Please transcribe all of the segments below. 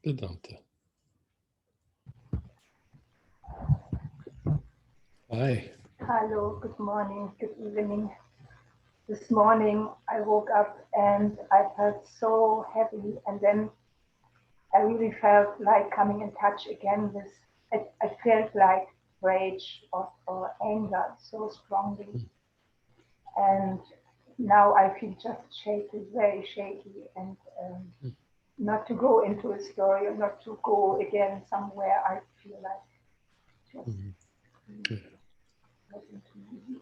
Bedanke. Hi. Hello, good morning, good evening. This morning I woke up and I felt so heavy, and then I really felt like coming in touch again with, I felt like rage or anger so strongly. And now I feel just shaky, very shaky, and not to go into a story or not to go again somewhere. I feel like just listen to me.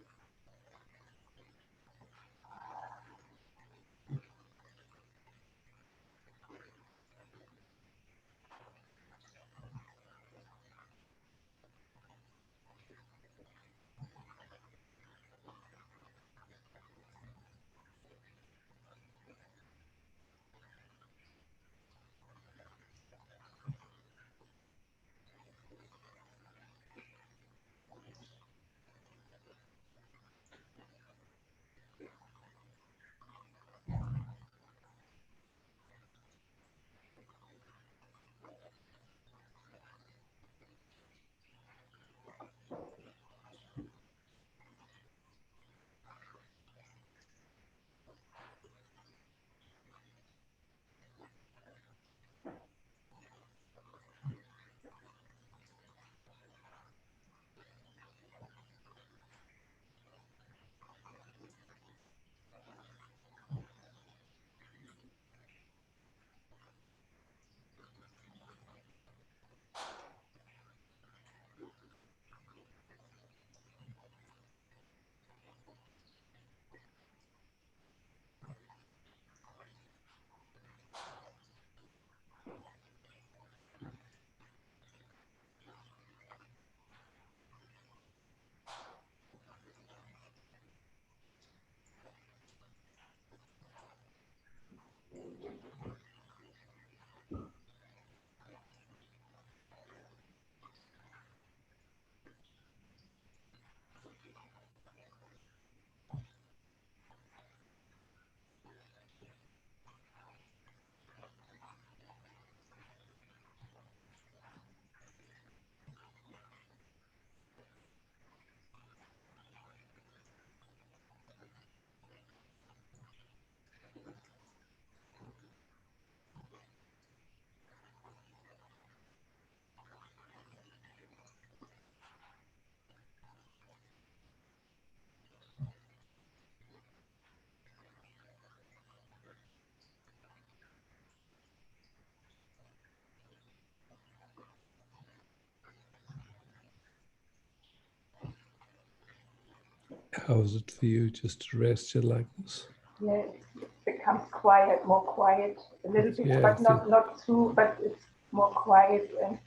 How is it for you just to rest here like this? Yeah, it becomes quiet, more quiet, a little bit, Yeah, but not too, but it's more quiet, and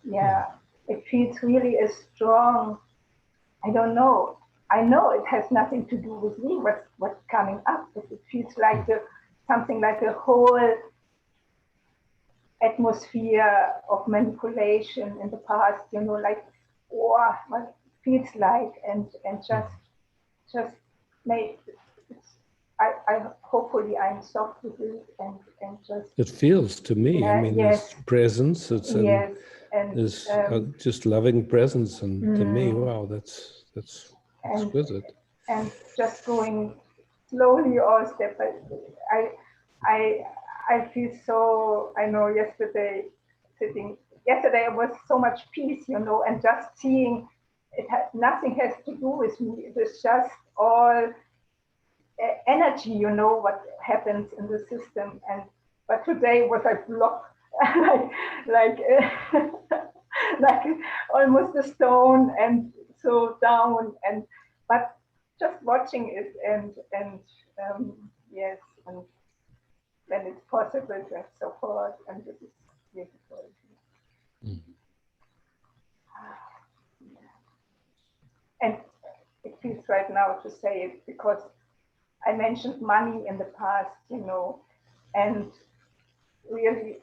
yeah, it feels really a strong. I don't know. I know it has nothing to do with me. What's coming up? But it feels like something like a whole atmosphere of manipulation in the past. Like what it feels like, and just make. I hopefully I'm soft with it and just it feels to me. I yeah, mean, yes, there's presence. It's yes, and there's just loving presence, and to me, mm, wow, that's and exquisite. and just going slowly or step by step. I I feel so. I know yesterday was so much peace, and just seeing it had nothing has to do with me. It is just all energy, what happens in the system. And but today was like blocked, like like almost a stone and so down. And but just watching it yes, and then it's possible to have support, and this is beautiful. And it feels right now to say it because I mentioned money in the past, and really,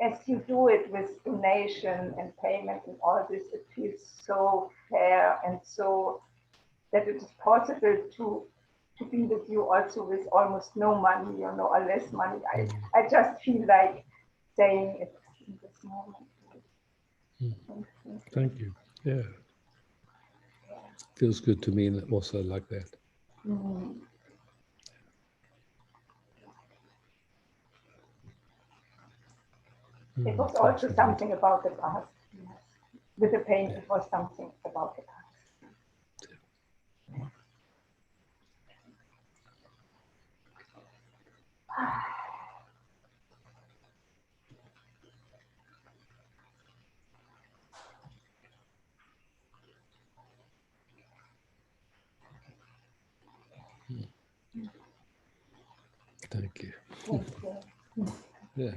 as you do it with donation and payment and all this, it feels so fair and so that it is possible to be with you also with almost no money, or less money. I just feel like saying it moment. Thank you. Yeah. Feels good to me also like that. It was also something about the past. Yes. With the pain, it was something about the past. Thank you. Thank you. Yeah.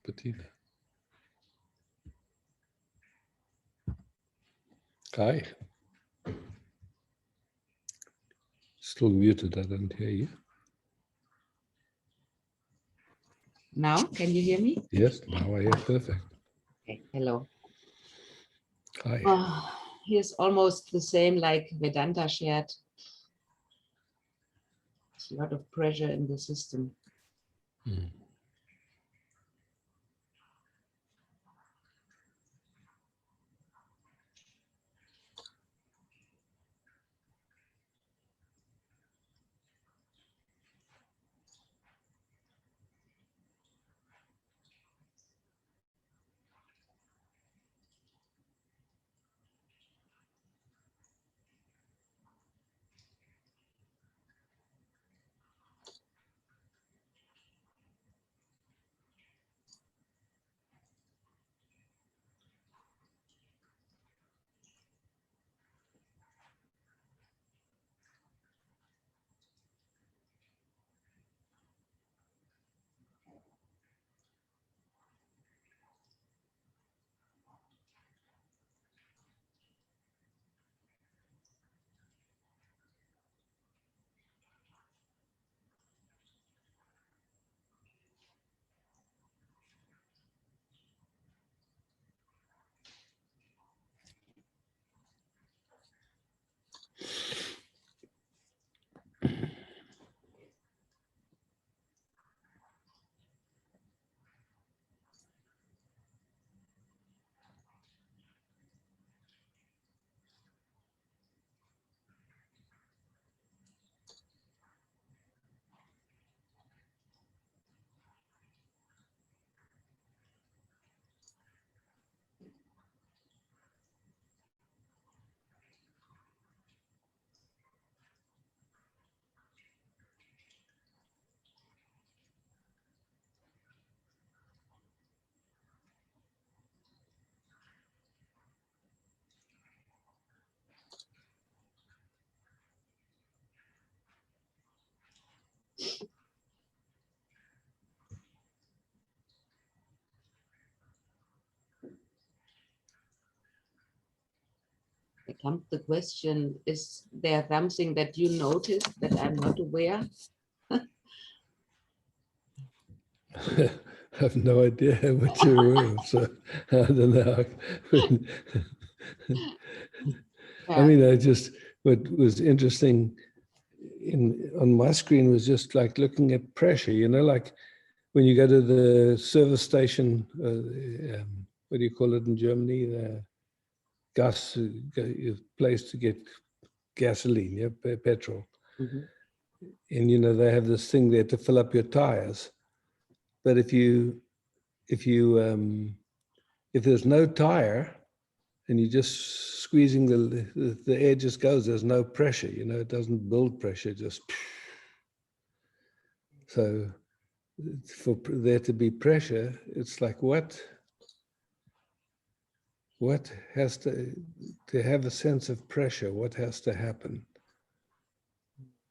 Bettina. Hi. Still muted, I don't hear you. Now, can you hear me? Yes, now I hear perfect. Okay, hello. Hi. Here's almost the same like Vedanta shared. There's a lot of pressure in the system. come to the question, is there something that you notice that I'm not aware? I have no idea what you're aware of, so I don't know. I mean, what was interesting on my screen was just like looking at pressure, like when you go to the service station, what do you call it in Germany? The gas place to get gasoline, yeah, petrol. Mm-hmm. And they have this thing there to fill up your tires. But if there's no tire and you're just squeezing the air just goes, there's no pressure, it doesn't build pressure, just. So for there to be pressure, it's like what has to have a sense of pressure, what has to happen?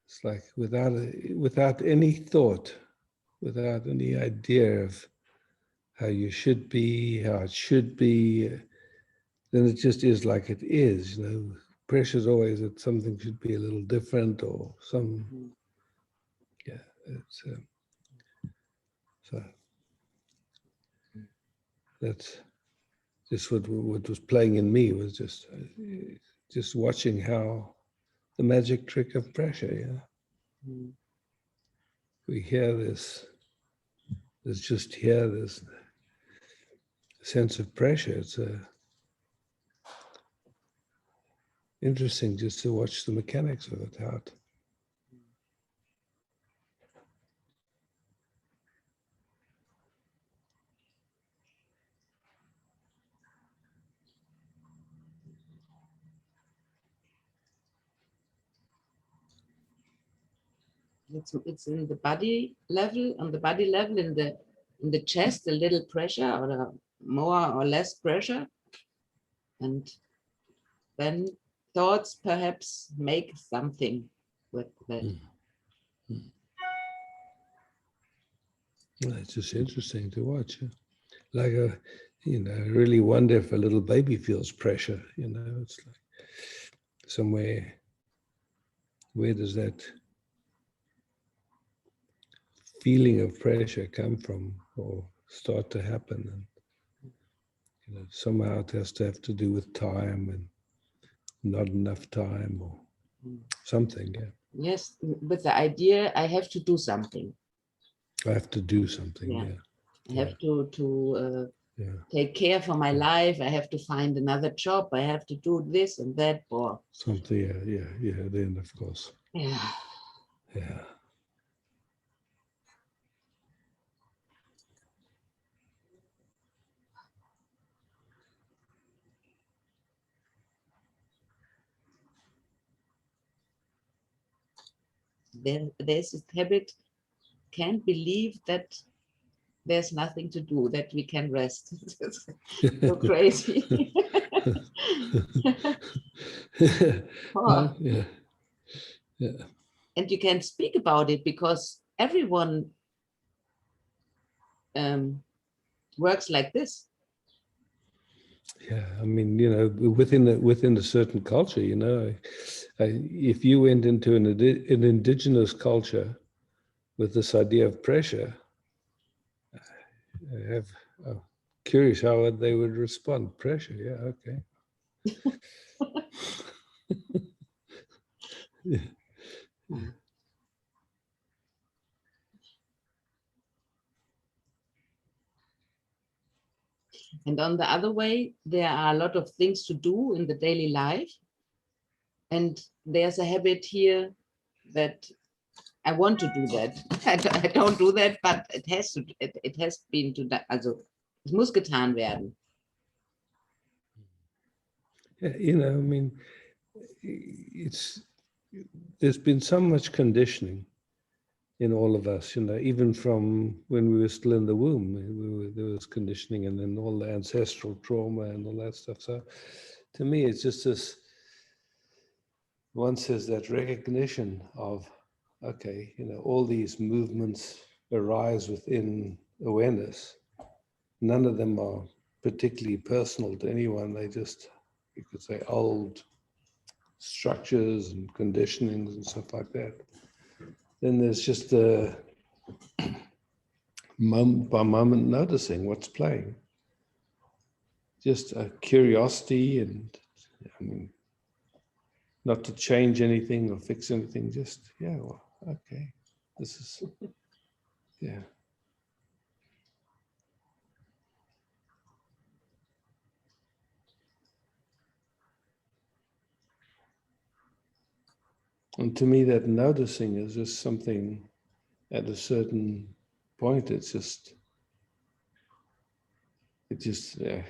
It's like without any thought, without any idea of how you should be, how it should be, then it just is like it is. Pressure is always that something should be a little different or some. Yeah, it's so that's just what was playing in me was just watching how the magic trick of pressure. Yeah, we hear this. There's just here this sense of pressure. It's interesting just to watch the mechanics of it out. It's in the body level, on the body level, in the chest, a little pressure or more or less pressure, and then thoughts perhaps make something with that. Well, it's just interesting to watch. Like I really wonder if a little baby feels pressure. It's like somewhere. Where does that feeling of pressure come from or start to happen? And somehow it has to have to do with time and not enough time or something. Yeah. Yes, with the idea I have to do something. I have to do something. Yeah. I have to Yeah. take care for my life. I have to find another job. I have to do this and that or something. Yeah. Then of course. Yeah. Yeah. There's this habit, can't believe that there's nothing to do, that we can rest. It's so crazy. Oh. Yeah. And you can speak about it because everyone works like this. Yeah, I mean, within a certain culture, if you went into an indigenous culture with this idea of pressure, I'm curious how they would respond. Pressure, yeah, okay. Yeah. And on the other way, there are a lot of things to do in the daily life. And there's a habit here that I want to do that. I don't do that, but it has been to that. Also, es muss getan werden. Yeah, I mean, there's been so much conditioning in all of us, even from when we were still in the womb, there was conditioning, and then all the ancestral trauma and all that stuff. So to me, it's just this, once there's that recognition of, okay, all these movements arise within awareness. None of them are particularly personal to anyone. They just, you could say, old structures and conditionings and stuff like that. Then there's just the moment by moment noticing what's playing. Just a curiosity, and I mean, not to change anything or fix anything, just, yeah, well, okay, this is, yeah. And to me, that noticing is just something at a certain point, it just,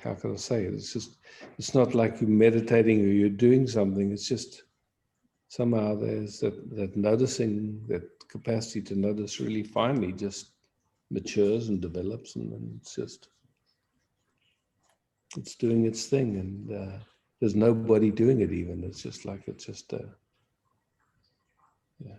how can I say it? It's just, it's not like you're meditating or you're doing something. It's just somehow there's that noticing, that capacity to notice really finally just matures and develops, and then it's doing its thing, and there's nobody doing it even. It's just like, yeah.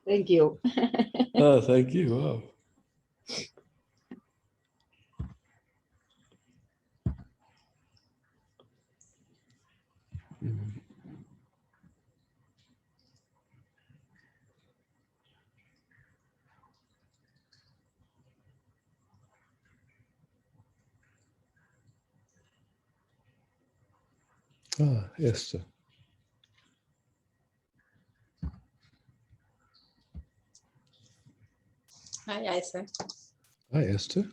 Thank you. Oh, thank you. Wow. Ah, Esther. Hi, Isaac. Hi, Esther.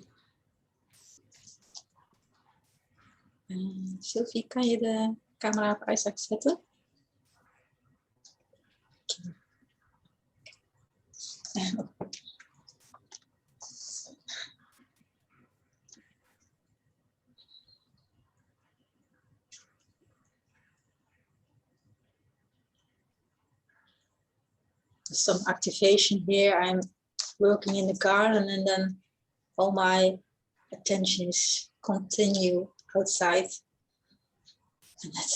Sylvie, kan je de camera op Isaac zetten? Some activation here. I'm working in the garden, and then all my attention is continue outside, and that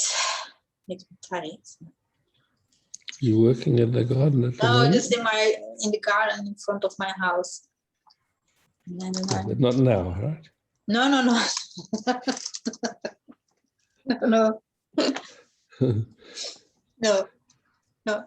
makes me tired. You're working in the garden at the No, moment? just in the garden in front of my house. And then But not now, right? no. No. No. No.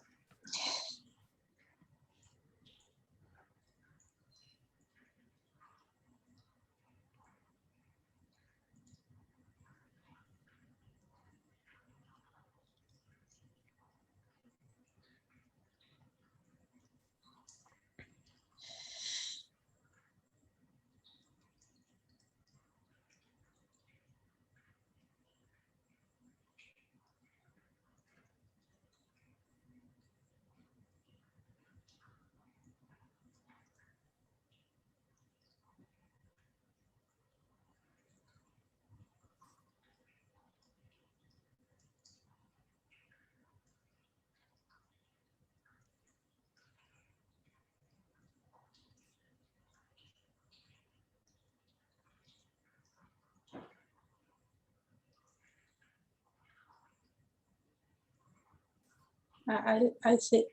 I think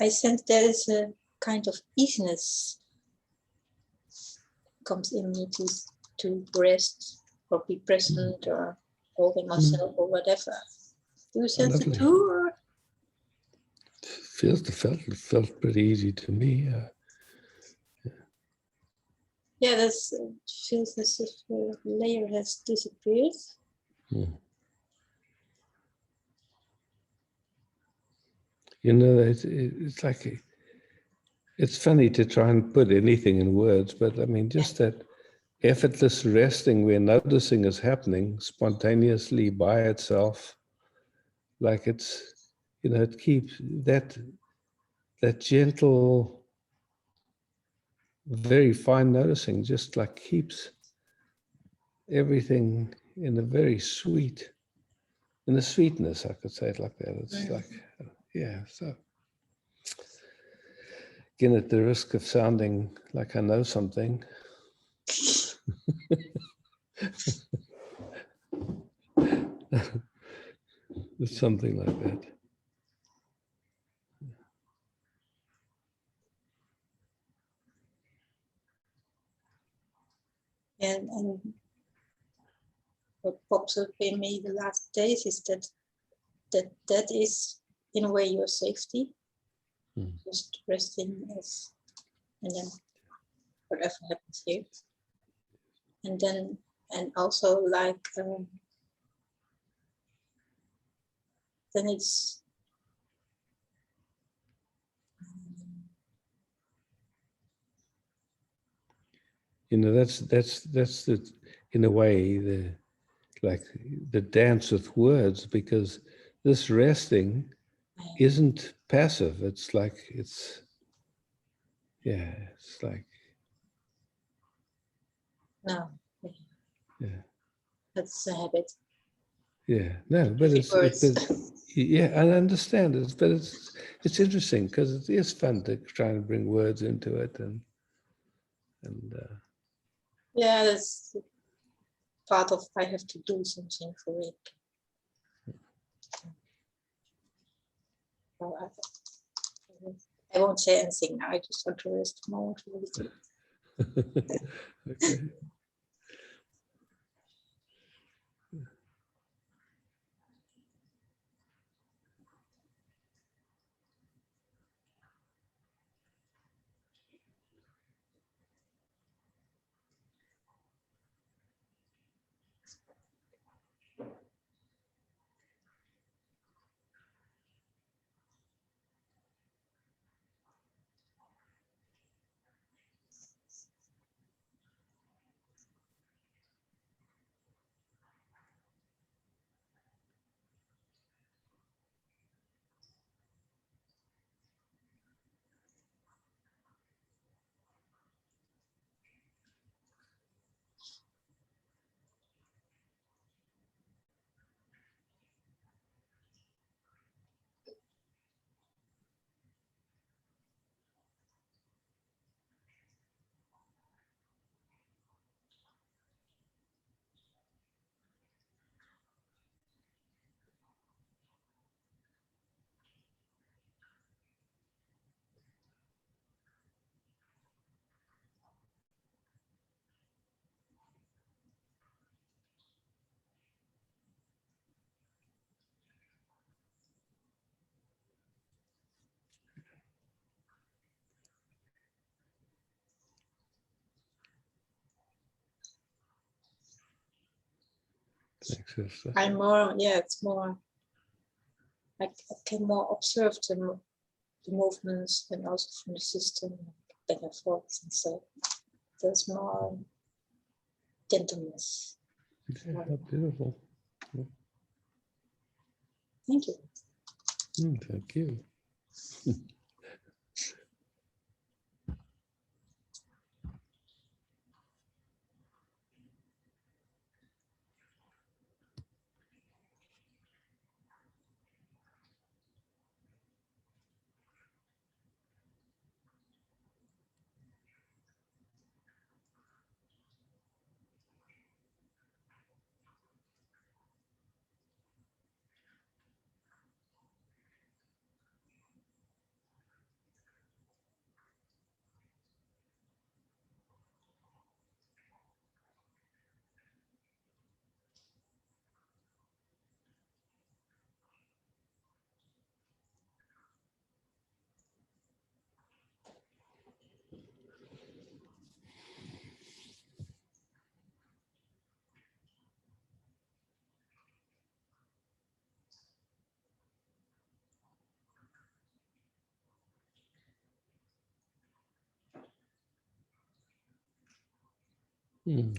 I sense there is a kind of easiness comes in me to rest or be present or holding myself or whatever. Do you sense it lovely. too? Or? It felt pretty easy to me. Yeah, that's feels as if the layer has disappeared. You know, it's like, it's funny to try and put anything in words, but I mean, just that effortless resting where noticing is happening spontaneously by itself, like it's, you know, it keeps that gentle, very fine noticing, just like keeps everything in a very sweet, in a sweetness, I could say it like that. It's like, yeah, so again, at the risk of sounding like I know something, it's something like that. And what pops up in me the last days is that is in a way your safety. Just resting as, and then whatever happens here. And then, and also like, then it's, You know, that's the, in a way, the, like the dance with words, because this resting isn't passive. It's like, it's, yeah, it's like, no, yeah, that's a habit. yeah, no, but it's, yeah, I understand it, but it's interesting because it is fun to try and bring words into it, and Yeah, that's part of, I have to do something for it. So I won't say anything now, I just want to rest a moment. okay. Thanks, sister. I'm more, yeah, it's more, I can more observe the movements and also from the system, back and forth, and so there's more gentleness. Yeah, beautiful. Thank you. Thank you.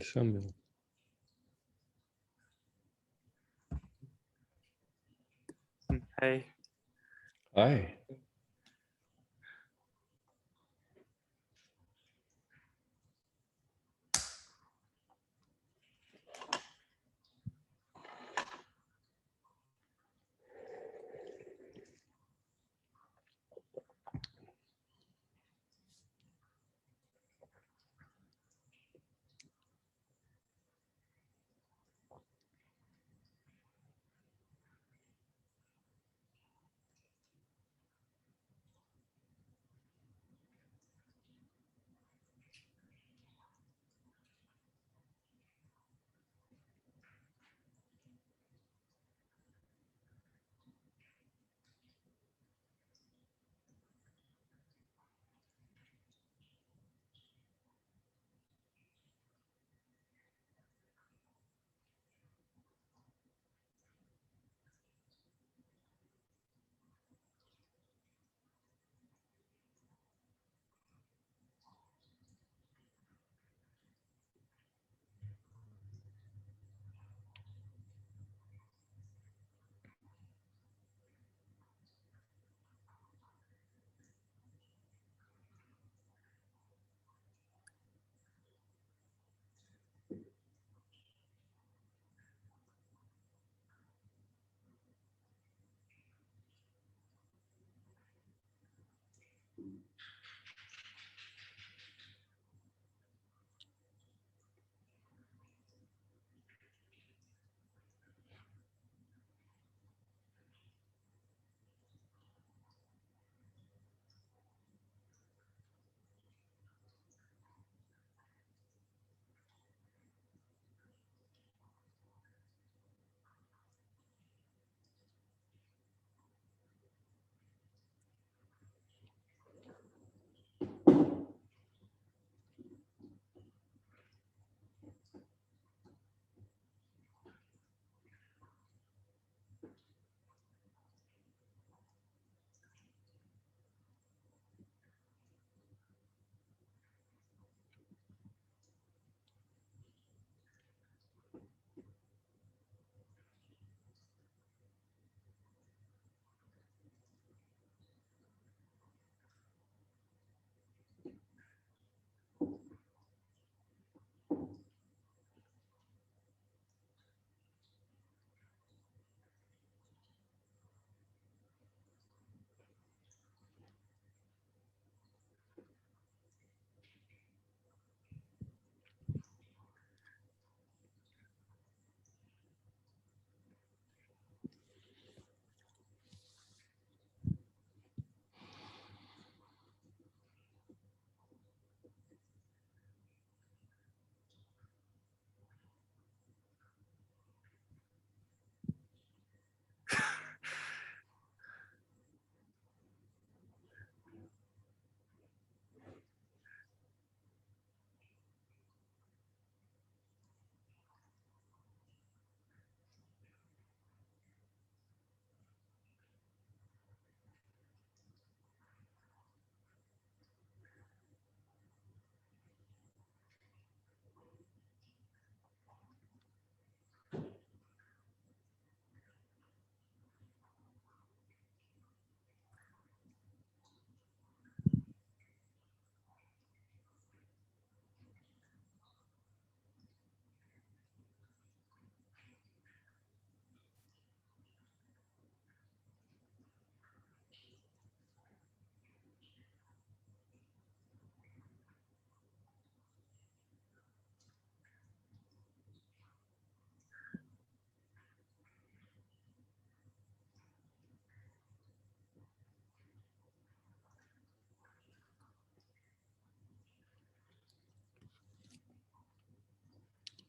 Samuel. Hey, Hi.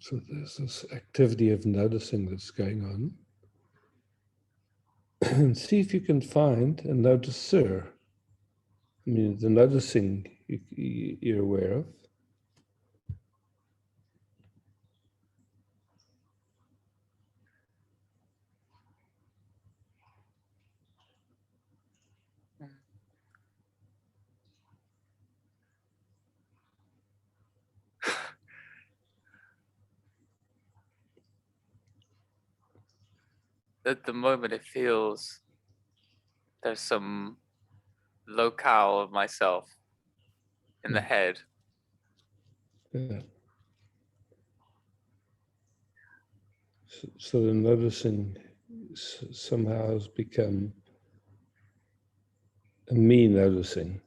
So there's this activity of noticing that's going on. And see if you can find a noticer. I mean, the noticing you're aware of. at the moment it feels there's some locale of myself in the head. Yeah. So the noticing somehow has become a me noticing.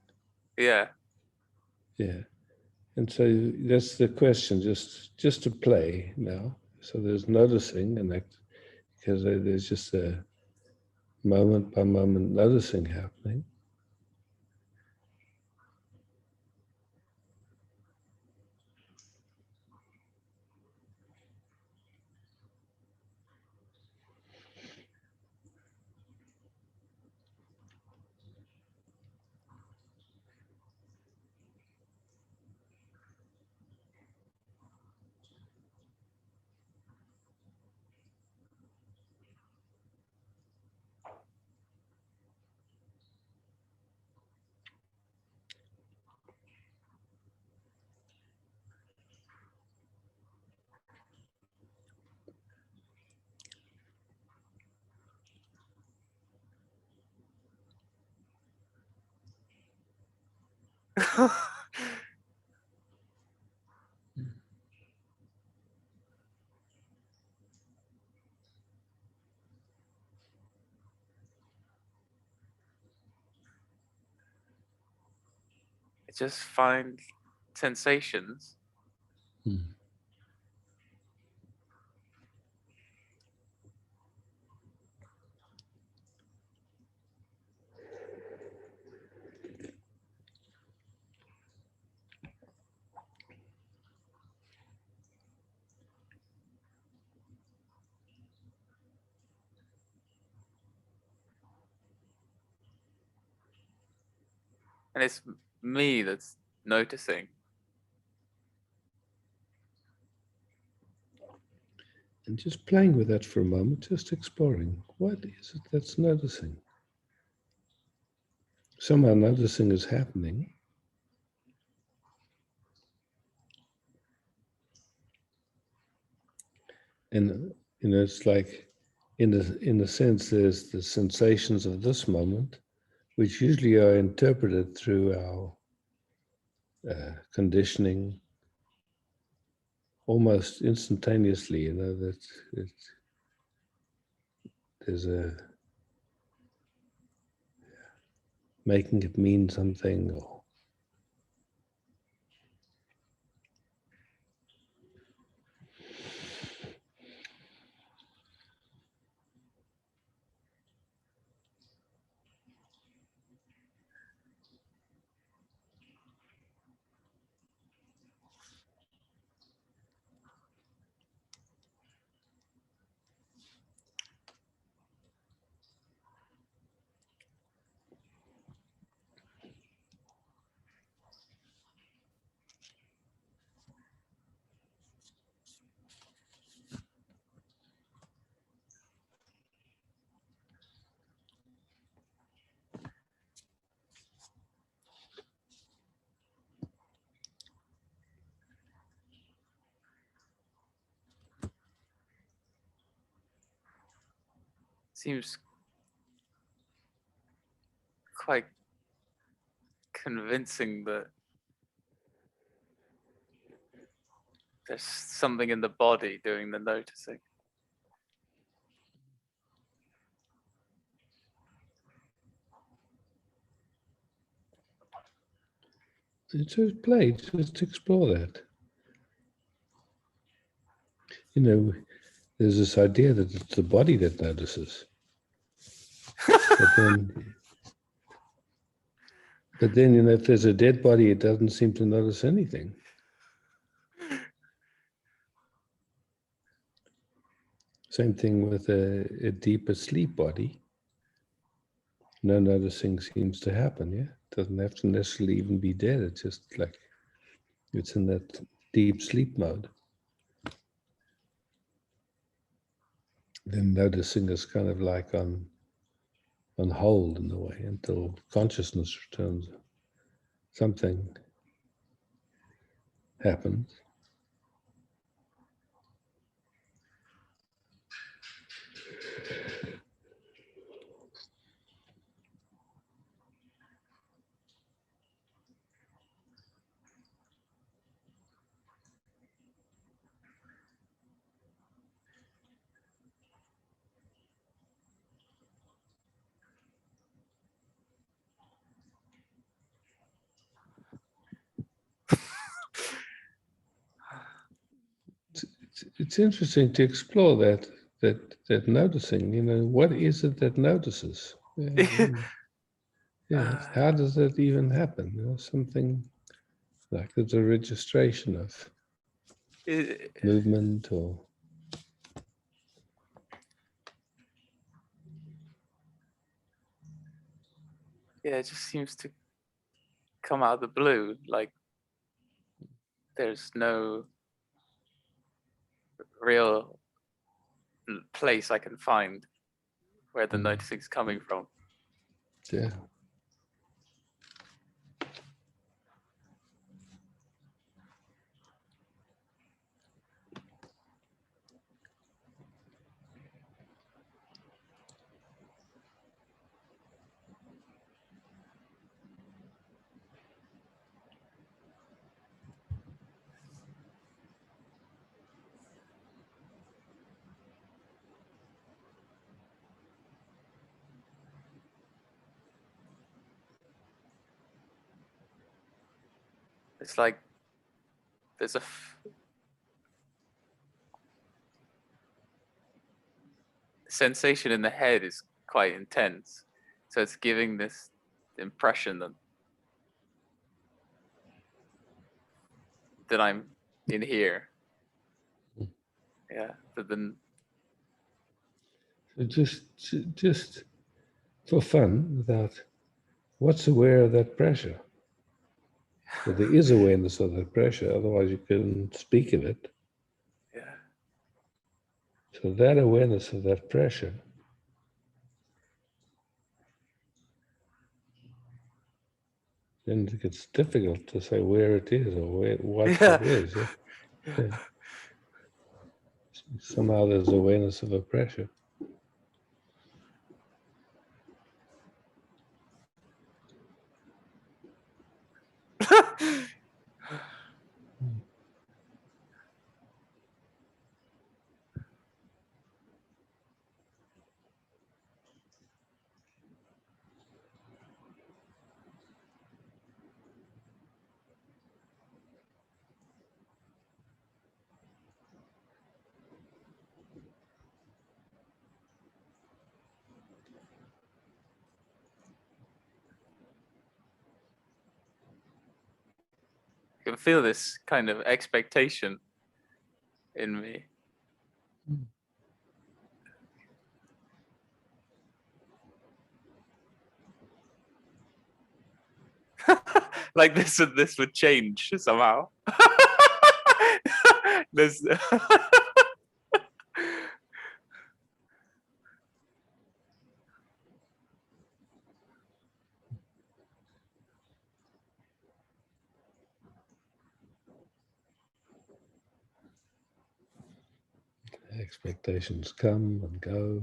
Yeah. Yeah. And so that's the question, just to play now. So there's noticing, and that, because there's just a moment by moment noticing happening. I just find sensations. Hmm. And it's me that's noticing. And just playing with that for a moment, just exploring. What is it that's noticing? Somehow noticing is happening. And it's like in a sense, there's the sensations of this moment, which usually are interpreted through our conditioning almost instantaneously, that it, there's a making it mean something, or Seems quite convincing that there's something in the body doing the noticing. just play, just explore that. There's this idea that it's the body that notices. But then, if there's a dead body, it doesn't seem to notice anything. Same thing with a deeper sleep body. No noticing seems to happen, yeah? It doesn't have to necessarily even be dead. It's just like it's in that deep sleep mode. Then noticing is kind of like on hold in a way until consciousness returns. Something happens. it's interesting to explore that noticing. What is it that notices? Yes. How does that even happen? Something like it's a registration of movement or. Yeah, it just seems to come out of the blue. Like there's no real place I can find where the noticing's coming from. Yeah. It's like there's sensation in the head is quite intense. So it's giving this impression that I'm in here. Yeah. But then So just for fun, without what's aware of that pressure? Well, there is awareness of that pressure, otherwise you couldn't speak of it. yeah. So that awareness of that pressure, then it gets difficult to say where it is or what Yeah. it is. Yeah. Somehow there's awareness of a pressure. I can feel this kind of expectation in me. Like this would change somehow. There's Expectations come and go.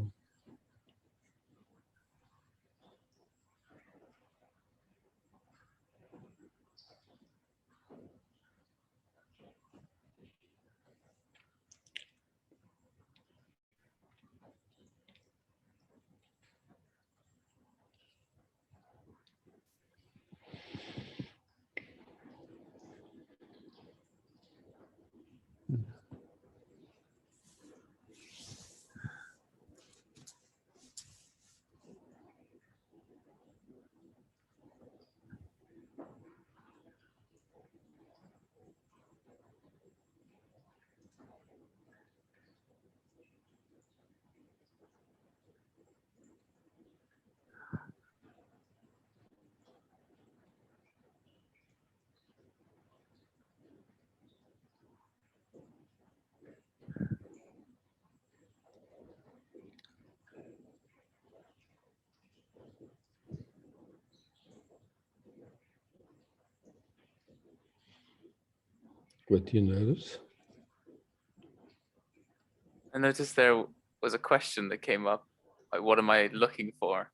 What do you notice? I noticed there was a question that came up, like what am I looking for?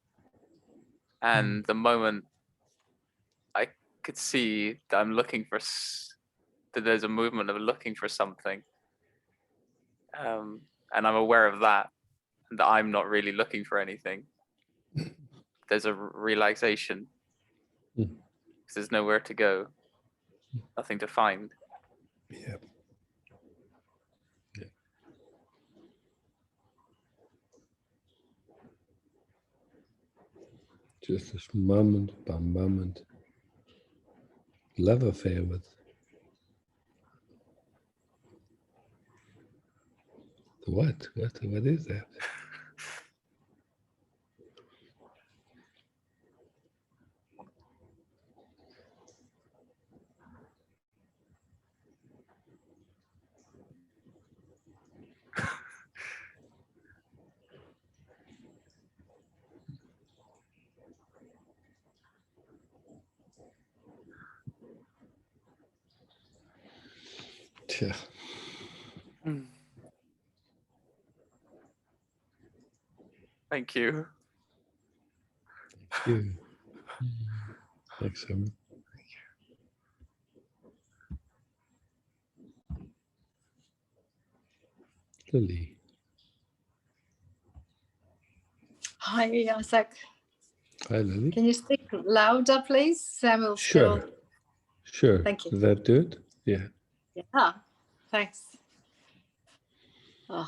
And the moment I could see that I'm looking for that there's a movement of looking for something, and I'm aware of that, and that I'm not really looking for anything. There's a relaxation. Because there's nowhere to go, nothing to find. Yeah. Yeah. Just this moment by moment love affair with the what? What is that? Tja. Mm. Thank you. You. Thanks, Simon. Lily. Hi, Isaac. Hi, Lily. Can you speak louder, please? Samuel Sure. still. Sure. Thank you. Did that do it? Yeah. Yeah, thanks. Oh.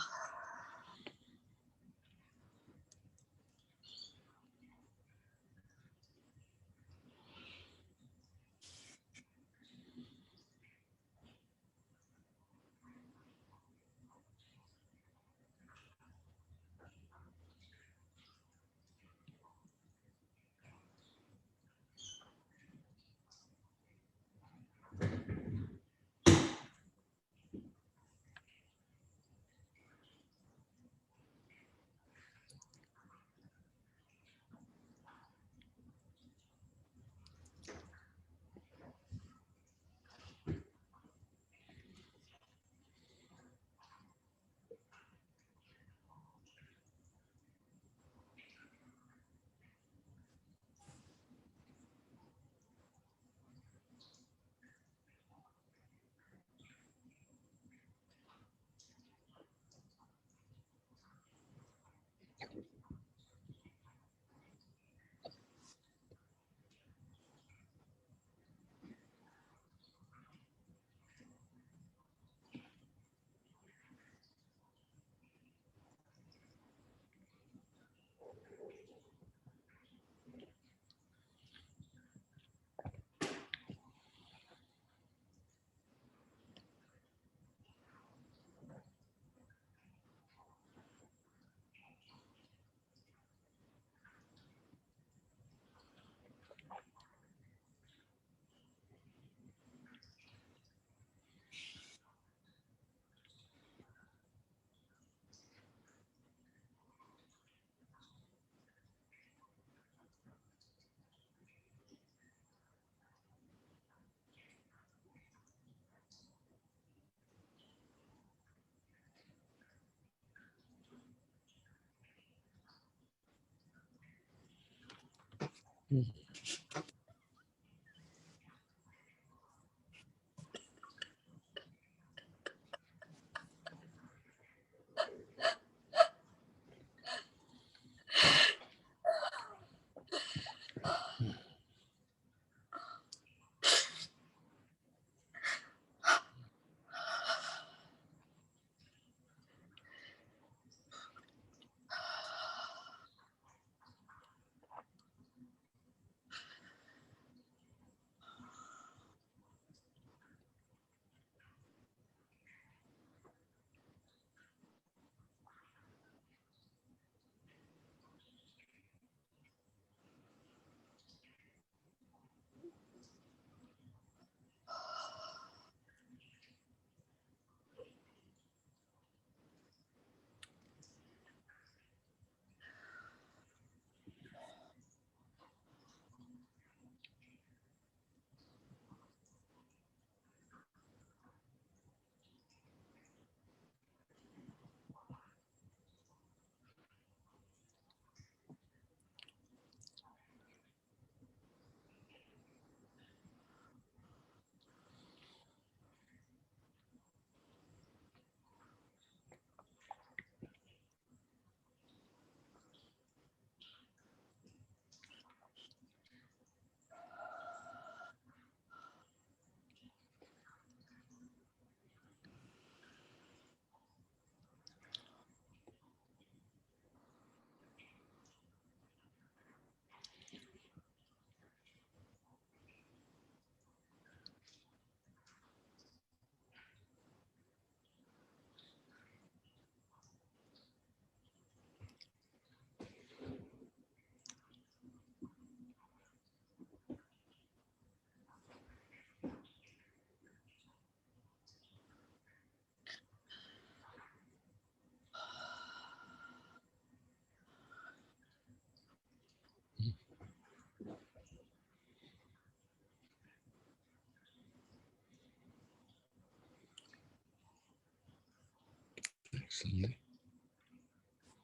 Absolutely.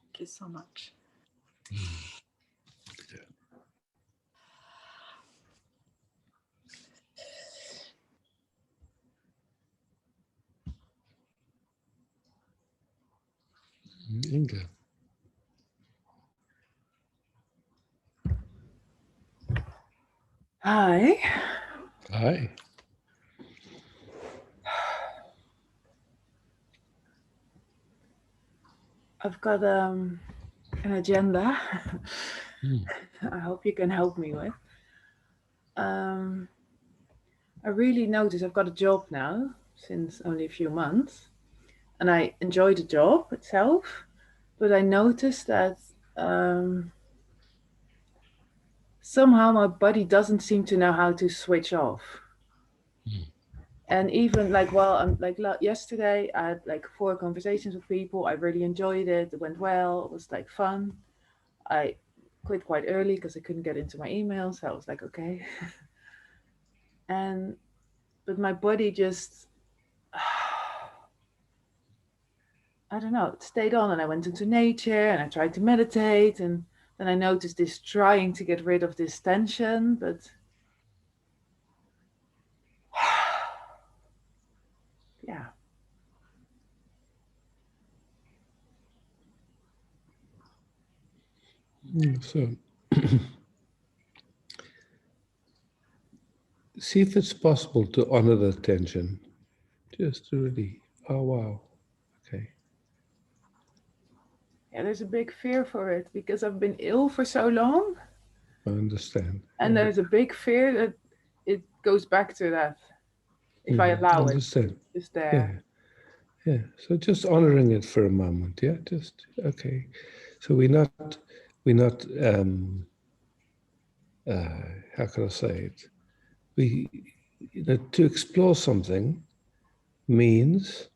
Thank you so much. Inga. Hi. Hi. I've got an agenda. Mm. I hope you can help me with. I really noticed I've got a job now since only a few months, and I enjoy the job itself. But I noticed that somehow my body doesn't seem to know how to switch off. Mm. And even like, well, I'm like yesterday, I had like 4 conversations with people. I really enjoyed it. It went well. It was like fun. I quit quite early because I couldn't get into my emails. So I was like, okay. But my body just, I don't know, it stayed on, and I went into nature and I tried to meditate, and then I noticed this trying to get rid of this tension, but yeah. So see if it's possible to honor the tension. Just to really, oh wow, okay. Yeah, there's a big fear for it because I've been ill for so long. I understand. And there's a big fear that it goes back to that if I allow it. Understand. It's there. Yeah. So just honoring it for a moment. Yeah. Just okay. So we're not how can I say it? We, to explore something means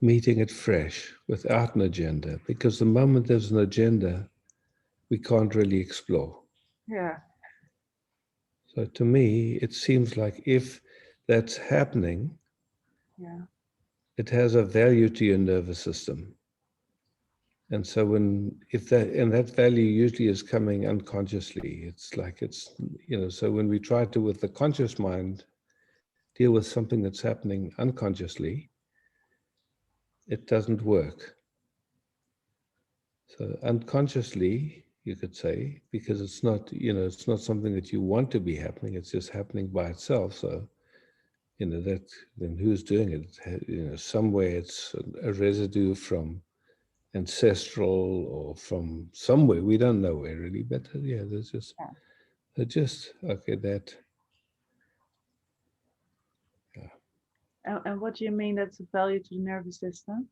meeting it fresh without an agenda, because the moment there's an agenda, we can't really explore. Yeah. So to me, it seems like if that's happening, Yeah. it has a value to your nervous system. And so that value usually is coming unconsciously. It's like so when we try to, with the conscious mind, deal with something that's happening unconsciously, it doesn't work. So unconsciously, you could say, because it's not something that you want to be happening, it's just happening by itself. So, that then who's doing it? Somewhere it's a residue from ancestral or from somewhere, we don't know where really, but there's just okay, that. And what do you mean that's a value to the nervous system?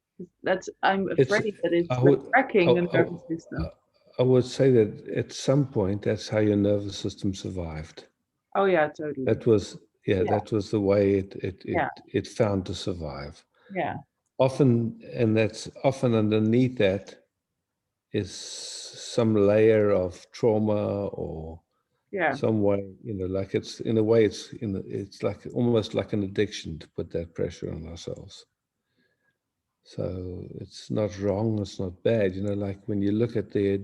I'm It's afraid that it's I like would wrecking the nervous system. I would say that at some point that's how your nervous system survived. Oh yeah, totally. That was that was the way it found to survive. Yeah. Often, and that's often underneath that is some layer of trauma or some way, like it's in a way it's like almost like an addiction to put that pressure on ourselves. So it's not wrong, it's not bad. Like when you look at the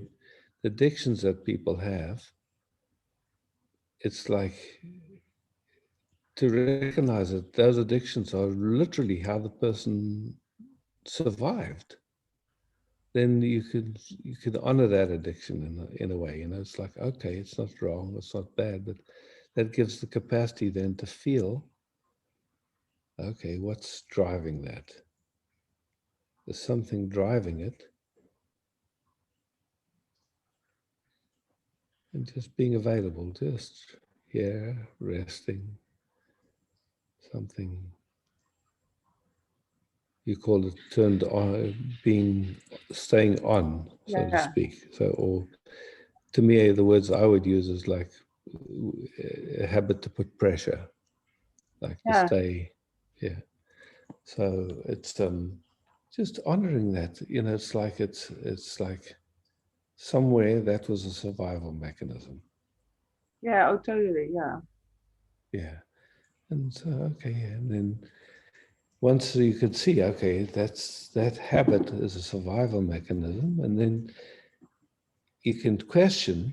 addictions that people have, it's like to recognize that those addictions are literally how the person survived. Then you could honor that addiction in a way. It's like, okay, it's not wrong, it's not bad, but that gives the capacity then to feel, okay, what's driving that? There's something driving it. And just being available, just here, resting, something, you call it turned on, staying on, so to speak. So, or to me, the words I would use is like a habit to put pressure, like to stay, So it's just honoring that, it's like somewhere that was a survival mechanism. Yeah, oh totally, yeah. Yeah. And so, okay, yeah. And then once you could see, okay, that habit is a survival mechanism, and then you can question,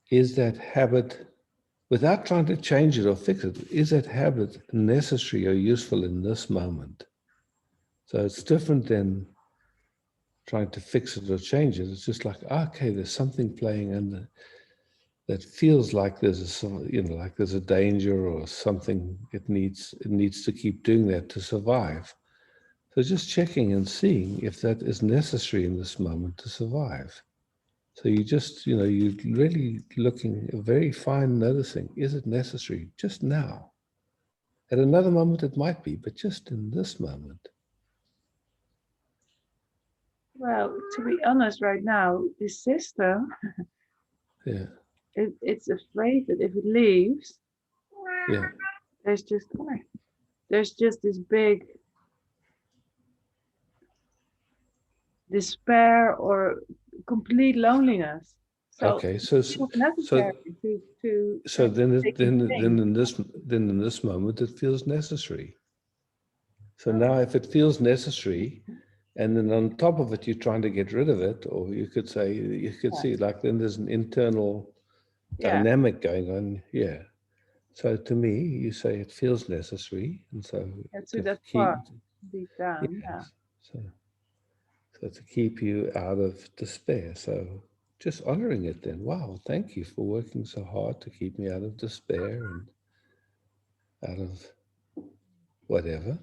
is that habit, without trying to change it or fix it, is that habit necessary or useful in this moment? So it's different than trying to fix it or change it. It's just like, okay, there's something playing under that feels like there's a, like there's a danger or something. It needs to keep doing that to survive. So just checking and seeing if that is necessary in this moment to survive. So you just, you're really looking, very fine noticing, is it necessary just now? At another moment it might be, but just in this moment. Well, to be honest, right now, this system, Yeah, it's afraid that if it leaves, yeah, there's just this big despair or complete loneliness. So okay. So it's not necessary to take these things. then in this moment it feels necessary. So now if it feels necessary, and then on top of it, you're trying to get rid of it, or you could say, see, like then there's an internal Yeah, dynamic going on. Yeah. So to me, you say it feels necessary. And so to that keep, far deep down. Yeah. yes. So to keep you out of despair. So just honoring it then. Wow, thank you for working so hard to keep me out of despair and out of whatever.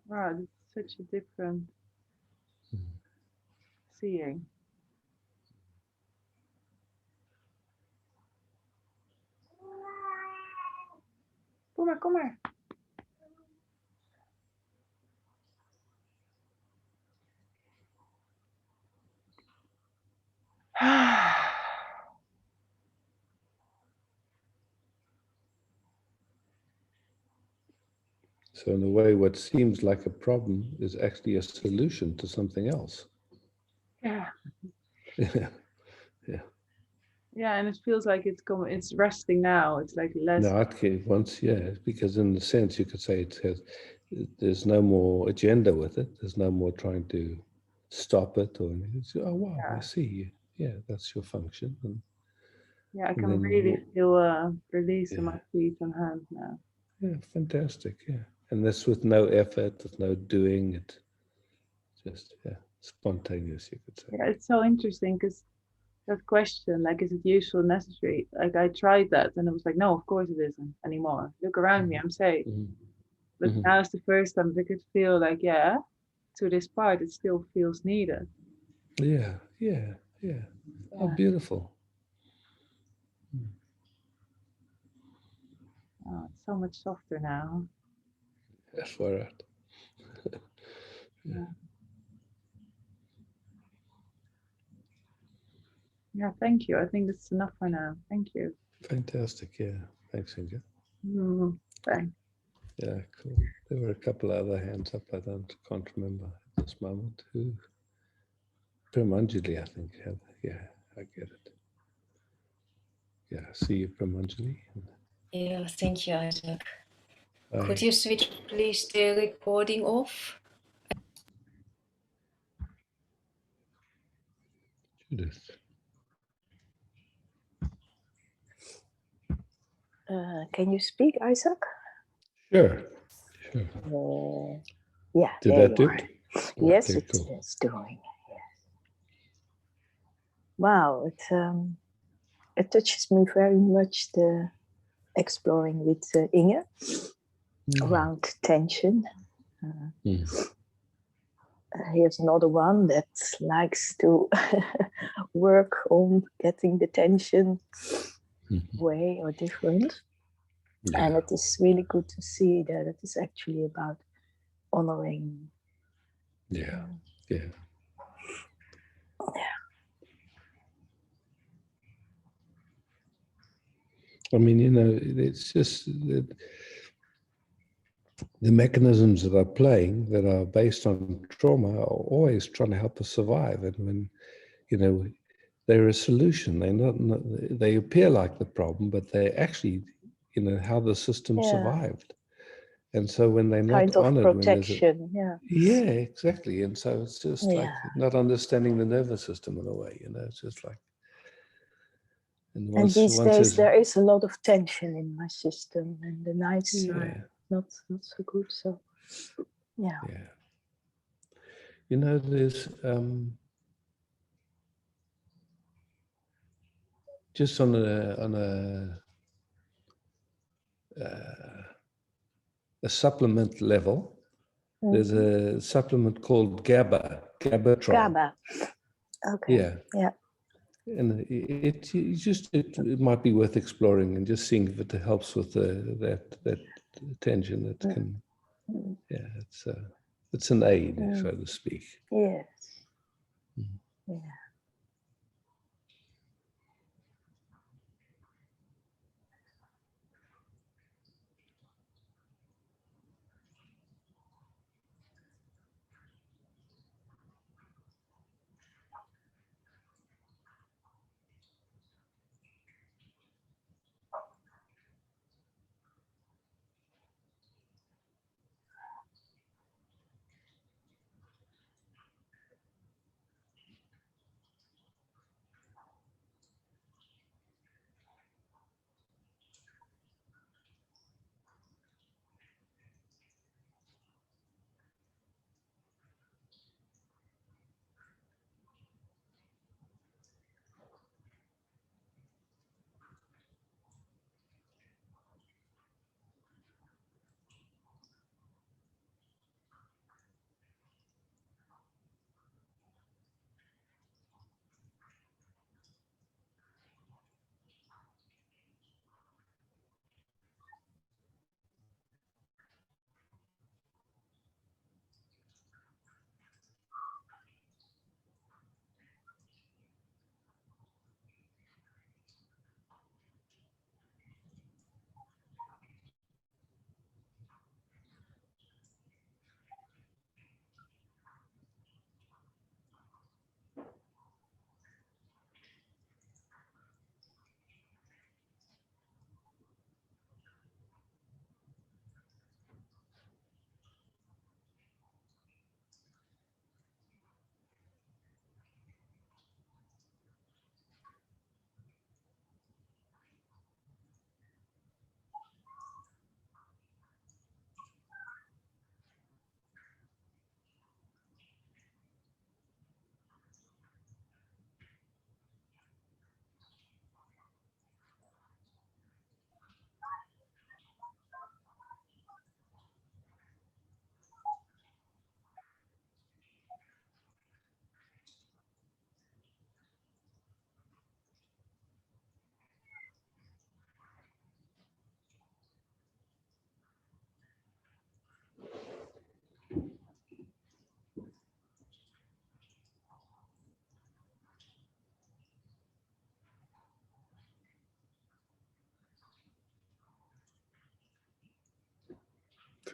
Wow, it's such a different seeing. Kom maar. So in a way, what seems like a problem is actually a solution to something else. Yeah. Yeah. Yeah, and it feels like it's resting now. It's like less. No, okay, because in the sense you could say there's no more agenda with it. There's no more trying to stop it or anything. It's, oh wow, I see. Yeah, that's your function. Yeah, I and can then really feel release in my Yeah. feet and hands now. Yeah, fantastic. Yeah, and that's with no effort, with no doing it. Just spontaneous, you could say. Yeah, it's so interesting because that question, like, is it useful, necessary? Like, I tried that and it was like, no, of course it isn't anymore. Look around me, I'm safe. Mhm. But Mhm. now it's the first time I could feel like, yeah, to this part, it still feels needed. Yeah. Oh, beautiful. Oh, it's so much softer now. That's all right. Yeah, thank you. I think that's enough for now. Thank you. Fantastic. Yeah. Thanks, Inga. Thanks. Yeah, cool. There were a couple other hands up. Can't remember at this moment. Who? Pramanjali, I think. Yeah, I get it. Yeah, see you, Pramanjali. Yeah, thank you, Isaac. Hi, Could you switch, please, the recording off? Judith. Can you speak, Isaac? Sure. Yeah, Did there that you do are. it? Yes, Okay, it's, cool. it's doing. Yes. Wow, it touches me very much. The exploring with Inge around tension. Here's another one that likes to work on getting the tension way or different. Yeah. And it is really good to see that it is actually about honoring. Yeah. I mean, it's just that the mechanisms that are playing, that are based on trauma, are always trying to help us survive. And when, you know, they're a solution, they appear like the problem, but they're actually, you know, how the system survived. And so when they're not Kind of honored, protection, yeah, exactly. And so it's just like not understanding the nervous system in a way, you know, it's just like. And these days there is a lot of tension in my system, and the nights are not so good. So, yeah. You know, there's just on a supplement level. There's a supplement called GABAtron. GABA. Okay. Yeah. And it might be worth exploring and just seeing if it helps with that tension. It can, it's an aid, so to speak. Yes. Yeah.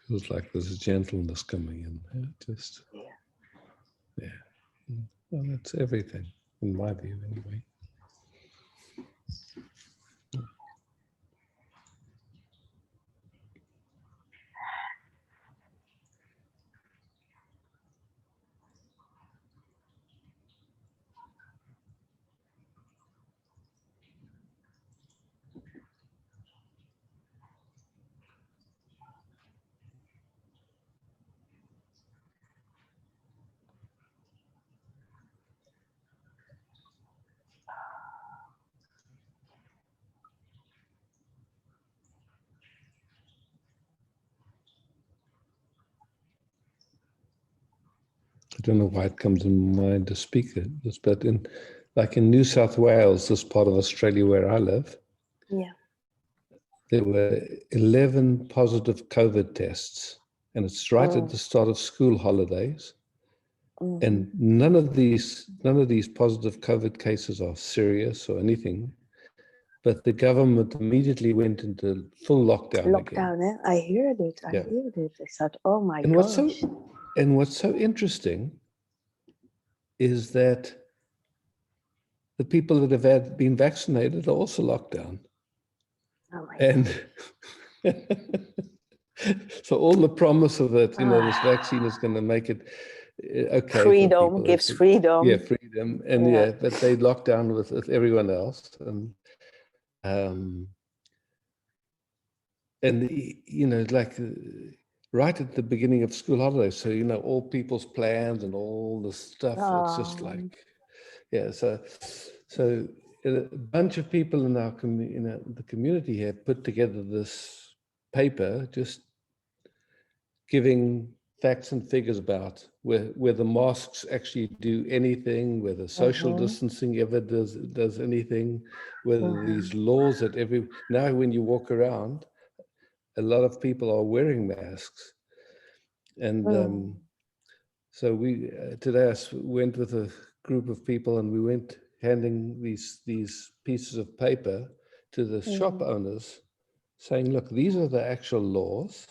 Feels like there's a gentleness coming in. Well, that's everything, in my view, anyway. I don't know why it comes in mind to speak this, but in New South Wales, this part of Australia where I live, there were 11 positive COVID tests, and it's right at the start of school holidays. And none of these positive COVID cases are serious or anything, but the government immediately went into full lockdown again. Lockdown, eh? I heard it. I Yeah. heard it. I thought, oh my And gosh. what's so interesting is that the people that have been vaccinated are also locked down. Oh my And so all the promise of it, this vaccine is going to make it okay. Freedom for people. gives freedom. Yeah, freedom. And Yeah. but they lock down with everyone else. And like right at the beginning of school holidays. So, all people's plans and all the stuff, it's just like, yeah. So a bunch of people in our the community here put together this paper, just giving facts and figures about where the masks actually do anything, whether social distancing ever does anything, whether these laws that now when you walk around, a lot of people are wearing masks. And so we today I went with a group of people, and we went handing these pieces of paper to the shop owners, saying, look, these are the actual laws,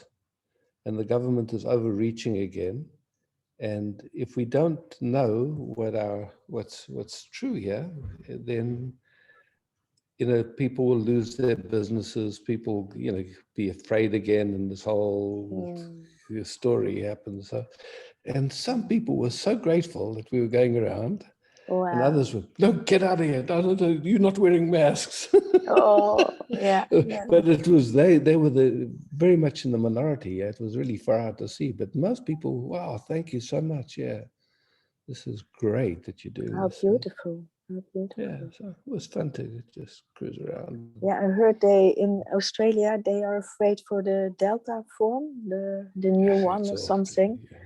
and the government is overreaching again. And if we don't know what's true here, then people will lose their businesses. People, be afraid again, and this whole story happens. And some people were so grateful that we were going around, and others were, no, get out of here! No, you're not wearing masks. Oh, yeah. But it was they were very much in the minority. Yeah, it was really far out to see. But most people, wow, thank you so much. Yeah, this is great that you're doing How this. beautiful. How beautiful. Yeah, so it was fun to just cruise around. Yeah, I heard in Australia, they are afraid for the Delta form, the new one or something. Yeah.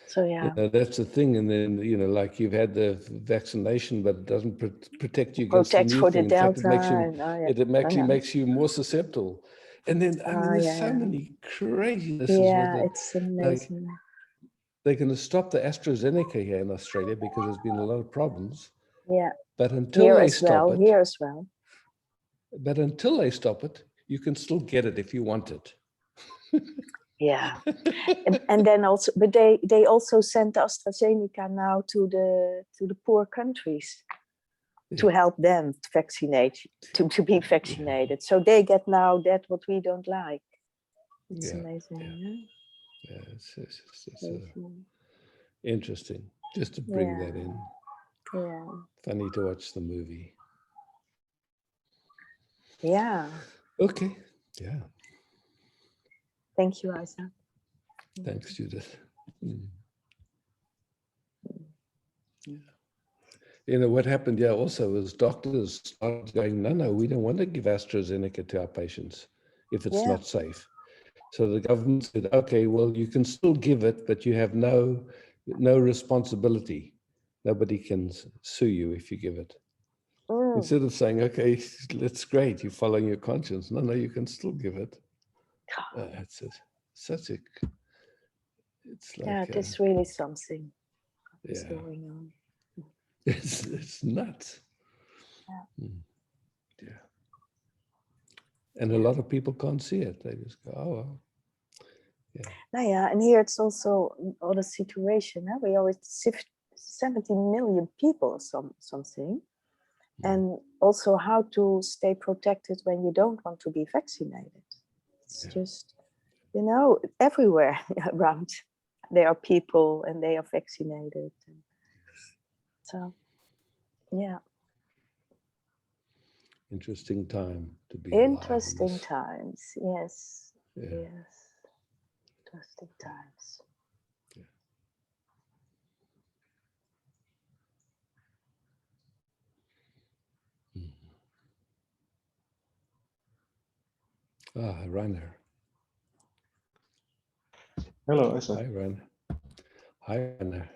So, yeah. That's the thing. And then, like you've had the vaccination, but it doesn't protect you against Protect the new for thing. the In fact, Delta. it actually makes you more susceptible. And then, there's so many crazinesses with it. It's amazing. They're going to stop the AstraZeneca here in Australia because there's been a lot of problems. Yeah. But until they stop it, here as well. But until they stop it, you can still get it if you want it. Yeah. and then also, but they also sent AstraZeneca now to the poor countries to help them to vaccinate, to be vaccinated. So they get now that what we don't like. It's amazing. Yeah, it's interesting just to bring that in. Yeah. Funny to watch the movie. Yeah. Okay. Yeah. Thank you, Isaac. Thanks, Judith. Yeah. What happened, also is doctors started going, no, we don't want to give AstraZeneca to our patients if it's not safe. So the government said, okay, well, you can still give it, but you have no responsibility. Nobody can sue you if you give it. Instead of saying, okay, that's great, you're following your conscience. No, you can still give it. It's like... it's really something is yeah. going on. It's nuts. Yeah. Yeah. And a lot of people can't see it. They just go, oh, well. Yeah. And here it's also another situation. We always 70 million people or something. And also how to stay protected when you don't want to be vaccinated. It's just, everywhere around there are people and they are vaccinated. So, yeah. Interesting time to be Interesting times, yes. Yeah. Yes. Interesting times. Rainer. Hello, Isaac. Hi, Rainer. Hi, Rainer.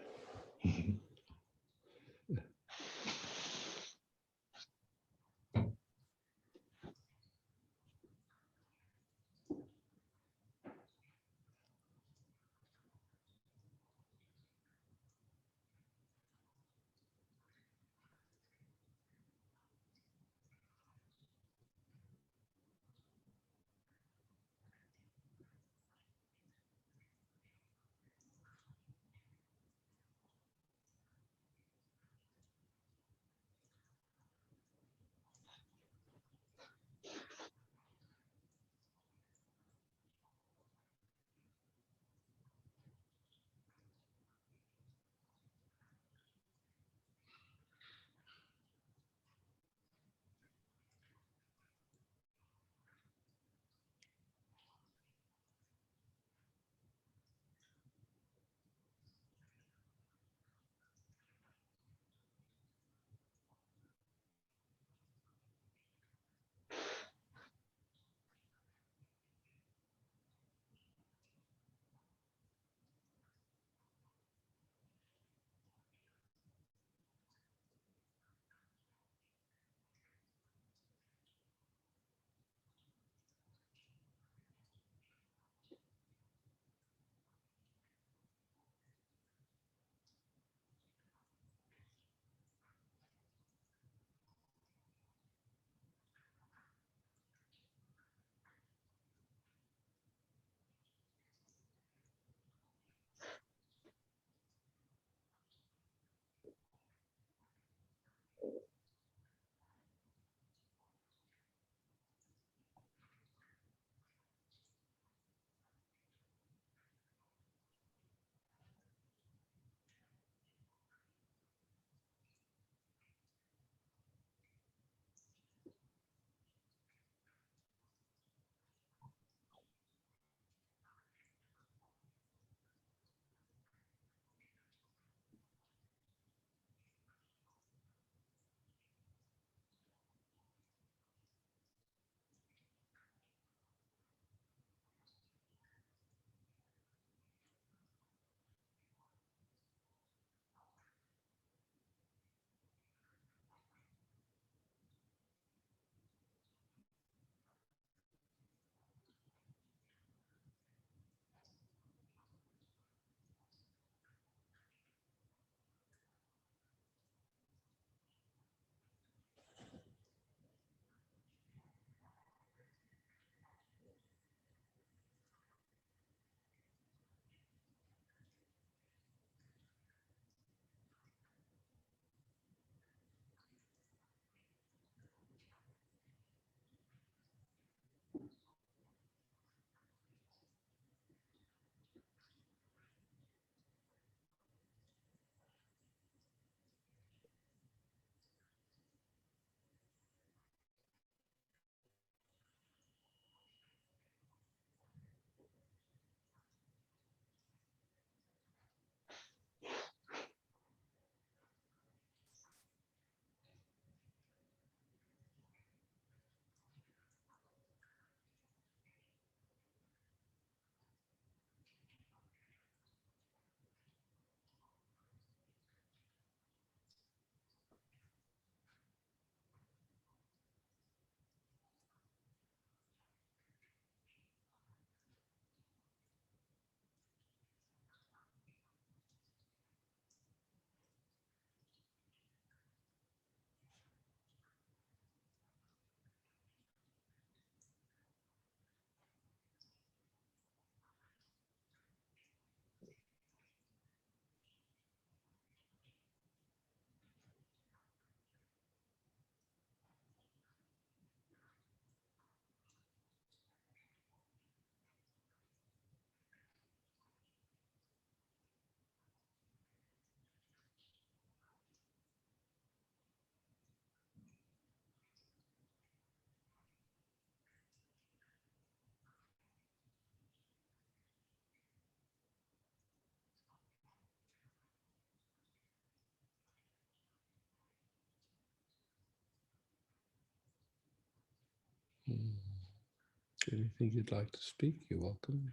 Anything you'd like to speak, you're welcome.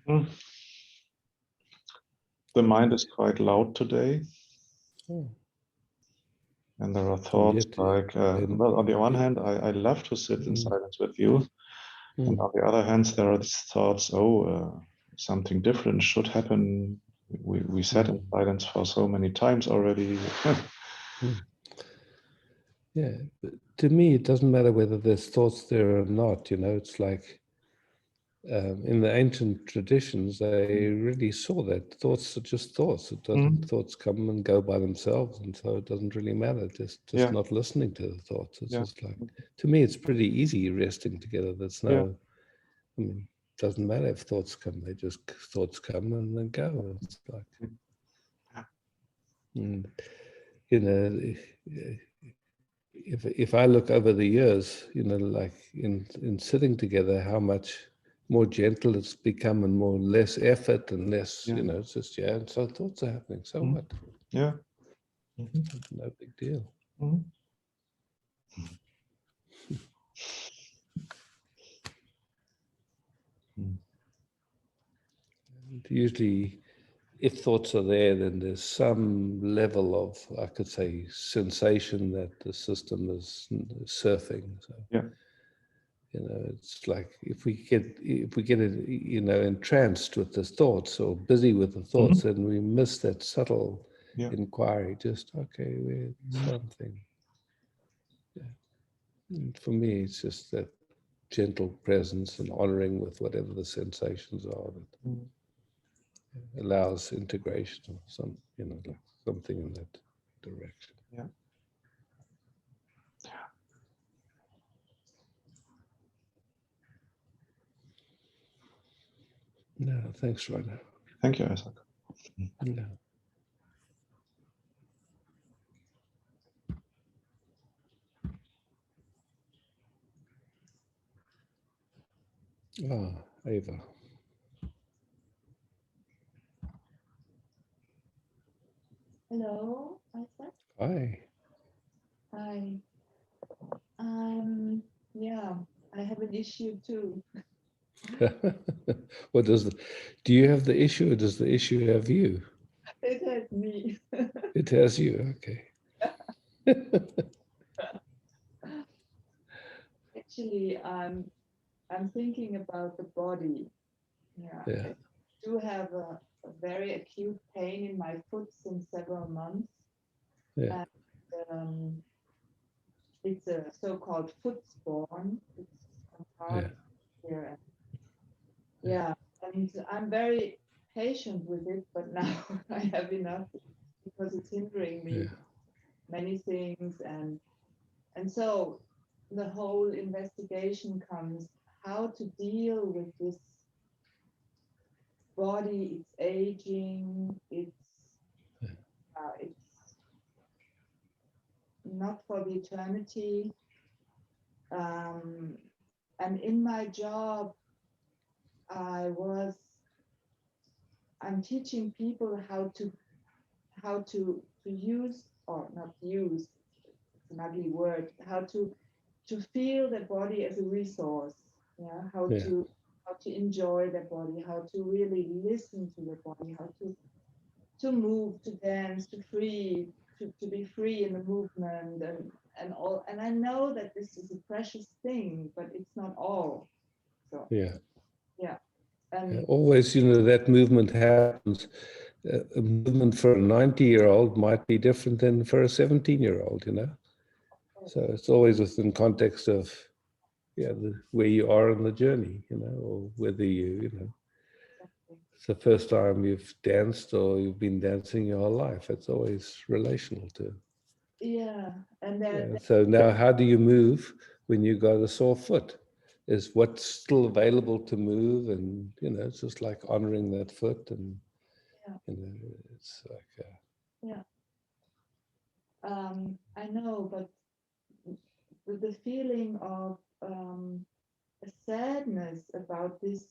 The mind is quite loud today. Oh. And there are thoughts like, well, on the one hand, I love to sit in silence with you. And on the other hand, there are these thoughts, something different should happen. We sat in silence for so many times already. Yeah, but to me, it doesn't matter whether there's thoughts there or not. It's like in the ancient traditions, they really saw that thoughts are just thoughts. It doesn't. Thoughts come and go by themselves, and so it doesn't really matter. Just not listening to the thoughts. It's just like, to me, it's pretty easy resting together. There's no. I mean, it doesn't matter if thoughts come. Thoughts come and then go. It's like, if I look over the years, like in sitting together, how much more gentle it's become and more less effort and less, it's just, and so thoughts are happening. So what? Yeah. No big deal. And usually, if thoughts are there, then there's some level of, I could say, sensation that the system is surfing. So, it's like if we get it, entranced with the thoughts or busy with the thoughts, then we miss that subtle inquiry. Just we're something. And for me, it's just that gentle presence and honoring with whatever the sensations are that allows integration of some, like something in that direction. Yeah. No, thanks, Rainer. Thank you, Isaac. Yeah. Ava. Hello, Isaac. Hi. Hi. Yeah, I have an issue too. What do you have the issue or does the issue have you? It has me. It has you, okay. Actually, I'm thinking about the body. Yeah. I do have a very acute pain in my foot since several months. Yeah. And, it's a so-called foot-borne. It's hard here. Yeah, and I'm very patient with it, but now I have enough because it's hindering me many things, and so the whole investigation comes how to deal with this body. It's aging. It's not for the eternity. And in my job, I'm teaching people how to use, or not use, it's an ugly word, how to feel the body as a resource. Yeah, how to enjoy the body, how to really listen to the body, how to move, to dance, to be free in the movement and all. And I know that this is a precious thing, but it's not all. So and always, that movement happens. A movement for a 90-year-old might be different than for a 17-year-old, So it's always within context of, where you are in the journey, or whether it's the first time you've danced or you've been dancing your whole life. It's always relational to. And so now, how do you move when you got a sore foot? Is what's still available to move, and it's just like honoring that foot, and it's like I know, but with the feeling of a sadness about this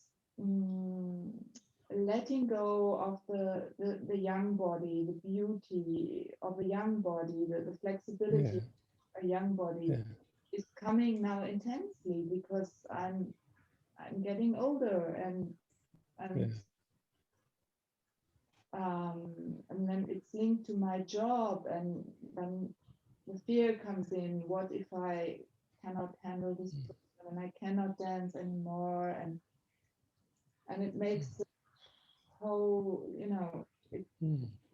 letting go of the young body, the beauty of a young body, the flexibility of a young body is coming now intensely because I'm I'm getting older, and then it's linked to my job, and then the fear comes in. What if I cannot handle this person and I cannot dance anymore? And it makes the whole, it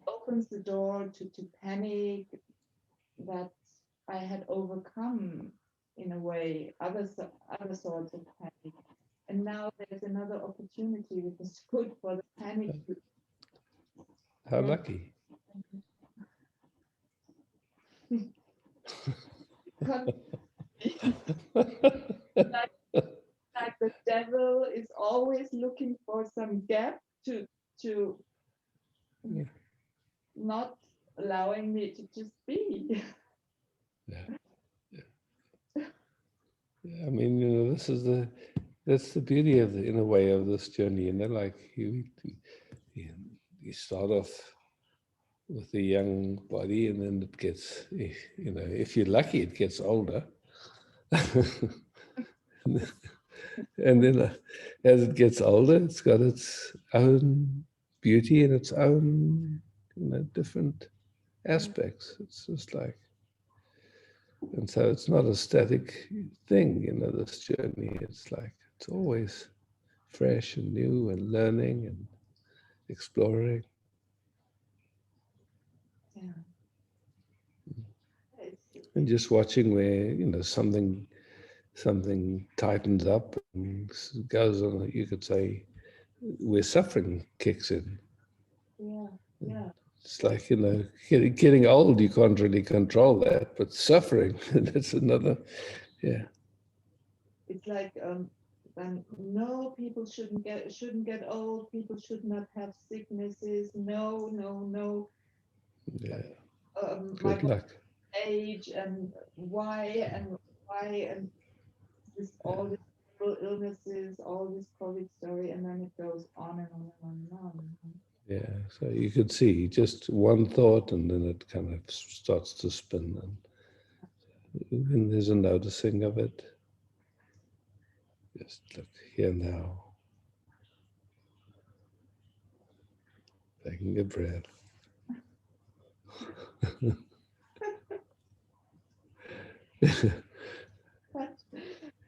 opens the door to panic that I had overcome, in a way, other sorts of panic. And now there's another opportunity which is good for the panic. How lucky. like the devil is always looking for some gap to not allowing me to just be. I mean, that's the beauty of in a way of this journey, like you start off with a young body, and then it gets, if you're lucky, it gets older. And then as it gets older, it's got its own beauty and its own, different aspects. It's just like, and so it's not a static thing, this journey. It's like, it's always fresh and new and learning and exploring. Yeah. And just watching where, something tightens up and goes on, you could say, where suffering kicks in. Yeah. It's like, getting old, you can't really control that, but suffering, that's another, It's like, no, people shouldn't get old. People should not have sicknesses. No. Yeah. My Good luck. age and why and this, all these illnesses, all this COVID story, and then it goes on and on and on and on. Yeah, so you could see just one thought, and then it kind of starts to spin, and there's a noticing of it. Just look here now. Taking a breath.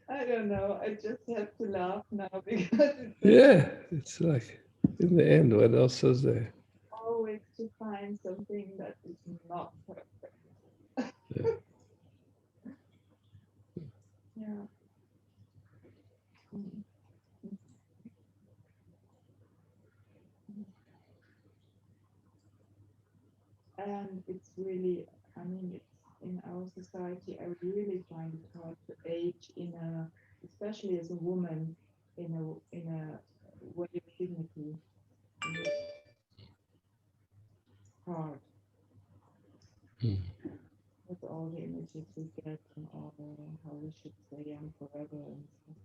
I don't know. I just have to laugh now because It's like, in the end, what else is there? Always to find something that is not perfect. Yeah. And it's really, it's in our society, I really find it hard to age especially as a woman, in a way of dignity. It's hard. With all the images we get and all how we should stay young forever and stuff.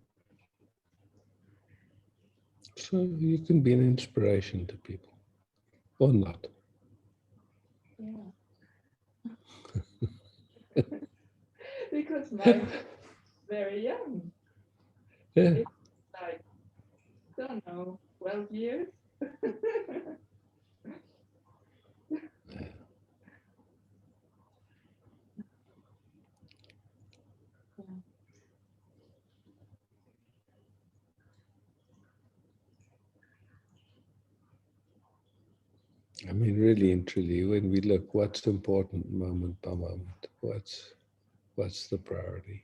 So you can be an inspiration to people, or not. Yeah. Because mine is very young. Yeah. It's like, don't know, 12 years. I mean, really and truly, when we look, what's important moment by moment? What's the priority?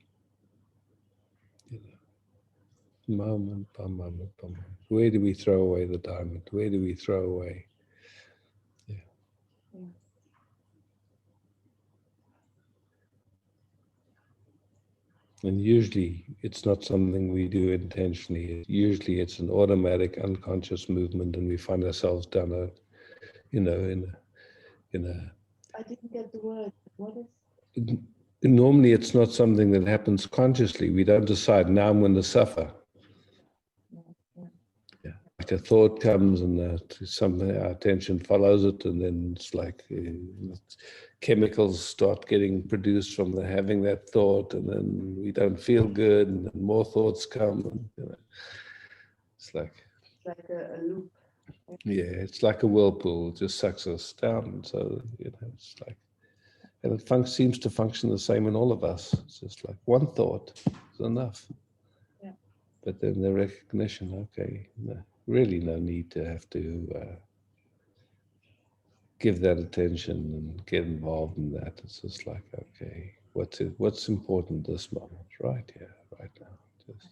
Moment by moment by moment. Where do we throw away the diamond? Where do we throw away? And usually it's not something we do intentionally. Usually it's an automatic, unconscious movement, and we find ourselves down a, in a. I didn't get the word. What is? Normally it's not something that happens consciously. We don't decide, now I'm going to suffer. Like a thought comes, and something, our attention follows it, and then it's like chemicals start getting produced from having that thought, and then we don't feel good, and then more thoughts come. And, It's like a loop. yeah, it's like a whirlpool, it just sucks us down. So it's like, and it seems to function the same in all of us. It's just like one thought is enough. Yeah. But then the recognition, okay, really no need to have to give that attention and get involved in that. It's just like, okay, what's important this moment, right here, right now. Just,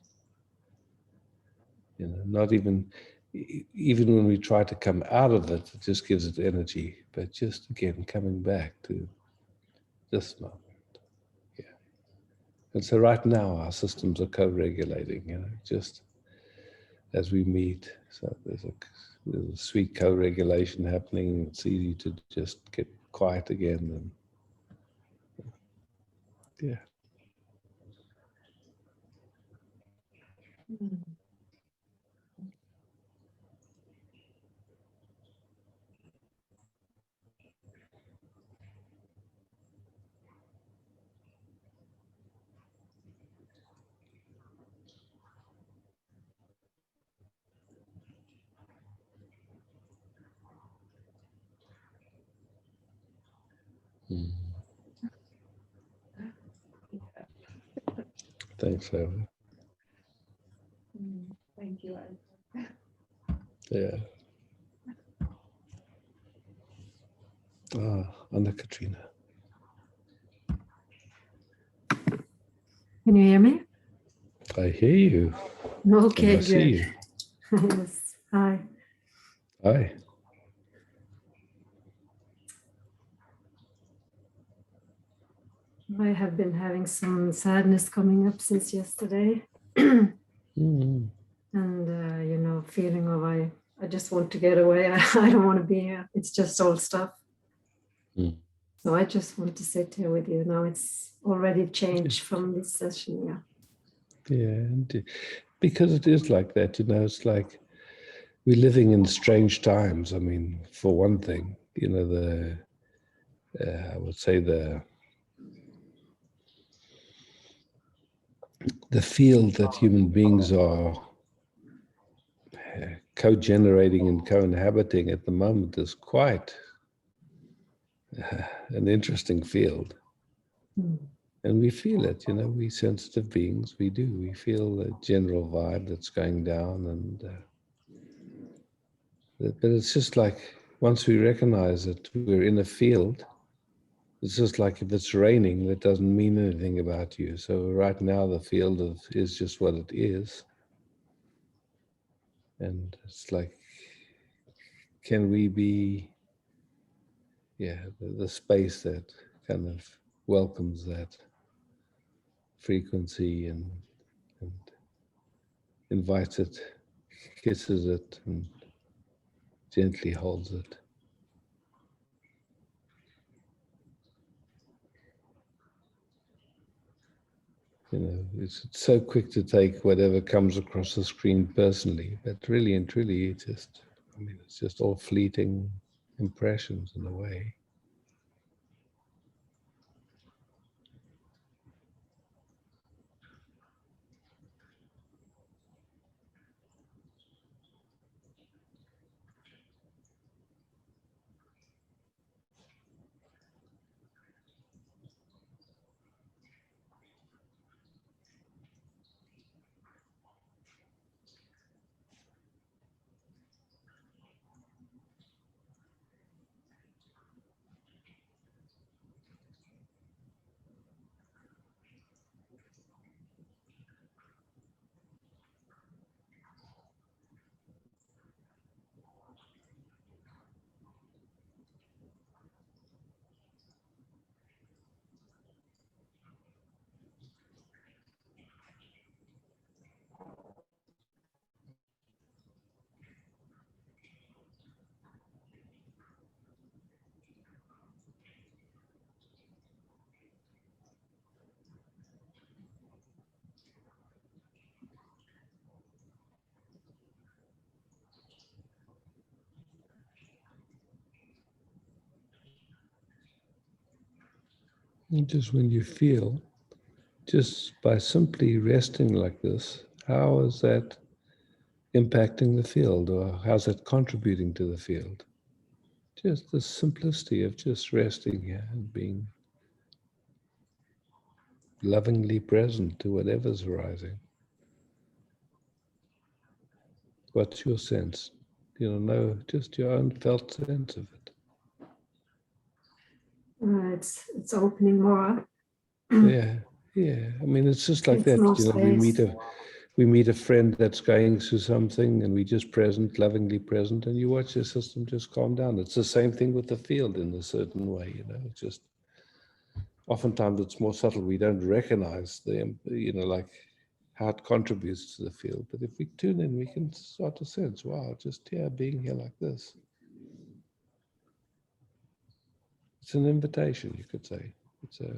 not even when we try to come out of it, it just gives it energy. But just again, coming back to this moment. Yeah. And so right now our systems are co-regulating, just as we meet. So there's a sweet co-regulation happening. It's easy to just get quiet again. And yeah. Mm. Thanks, Eva. Thank you, Isaac. Yeah. Anna Katrina. Can you hear me? I hear you. Okay, and I see good. you. Yes. Hi. Hi. I have been having some sadness coming up since yesterday. Mm-hmm. And, feeling of I just want to get away. I don't want to be here. It's just old stuff. Mm. So I just want to sit here with you. Now it's already changed from this session. Yeah. Yeah. And because it is like that, it's like we're living in strange times. I mean, for one thing, I would say the field that human beings are co-generating and co-inhabiting at the moment is quite an interesting field. Mm. And we feel it, we sensitive beings, we do. We feel the general vibe that's going down. But it's just like, once we recognize that we're in a field, it's just like if it's raining, that doesn't mean anything about you. So right now the field is just what it is. And it's like, can we be, the space that kind of welcomes that frequency and invites it, kisses it, and gently holds it. It's so quick to take whatever comes across the screen personally, but really and truly, it's just all fleeting impressions in a way. And just when you feel, just by simply resting like this, how is that impacting the field, or how's it contributing to the field? Just the simplicity of just resting here and being lovingly present to whatever's arising. What's your sense? No, just your own felt sense of it. It's opening more up. Yeah. I mean, it's just like It's that. more We meet a friend that's going through something, and we just present, lovingly present, and you watch the system just calm down. It's the same thing with the field in a certain way. It's just oftentimes it's more subtle. We don't recognize like how it contributes to the field. But if we tune in, we can start to sense, wow, just being here like this. It's an invitation, you could say. It's a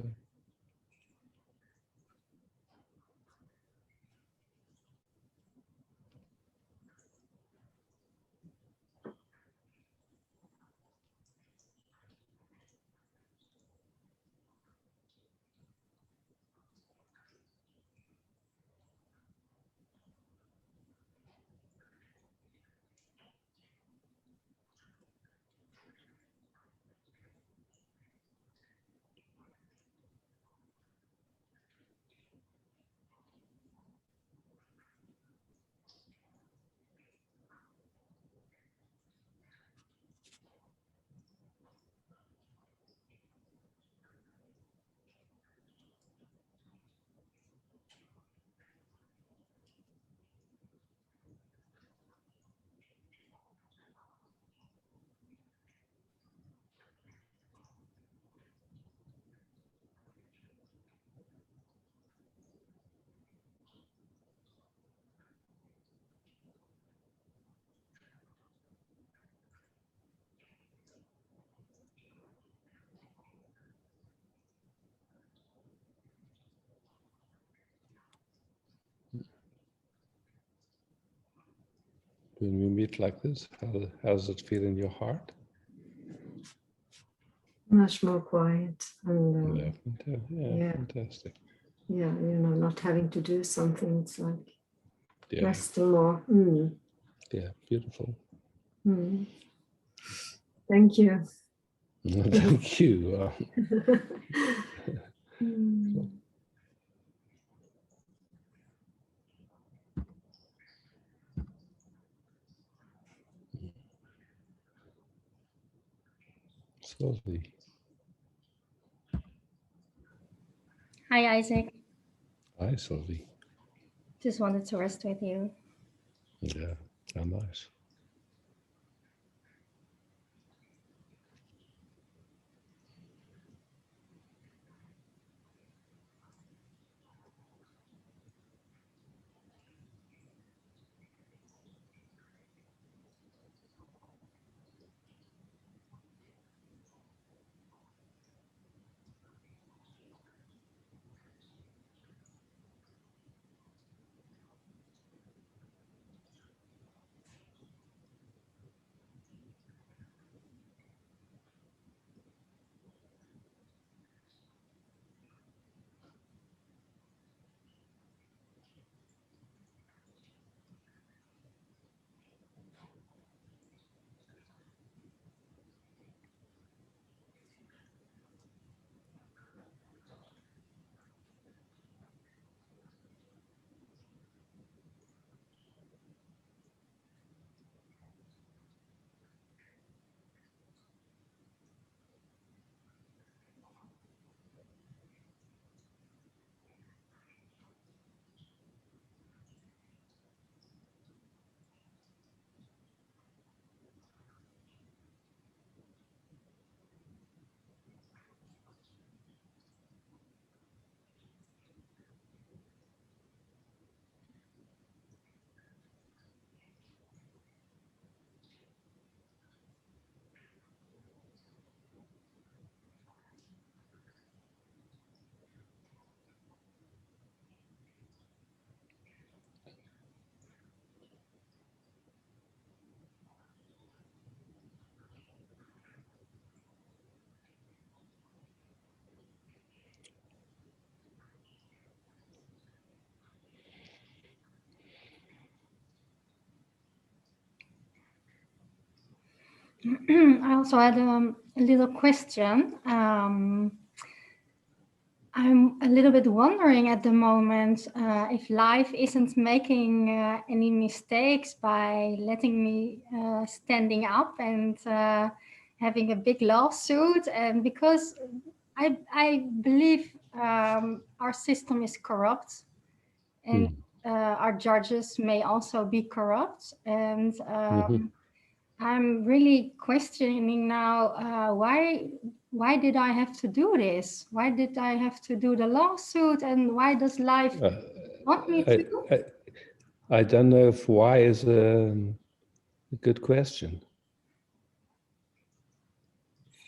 when we meet like this, how does it feel in your heart? Much more quiet and yeah, fantastic. Yeah, not having to do something. It's like resting more. Yeah, beautiful. Thank you. Thank you. Sylvie. Hi, Isaac. Hi, Sylvie. Just wanted to rest with you. Yeah, how nice. I also had a little question. I'm a little bit wondering at the moment if life isn't making any mistakes by letting me standing up and having a big lawsuit, and because I believe our system is corrupt, and our judges may also be corrupt, and I'm really questioning now why did I have to do this? Why did I have to do the lawsuit? And why does life want me to? I don't know if why is a good question,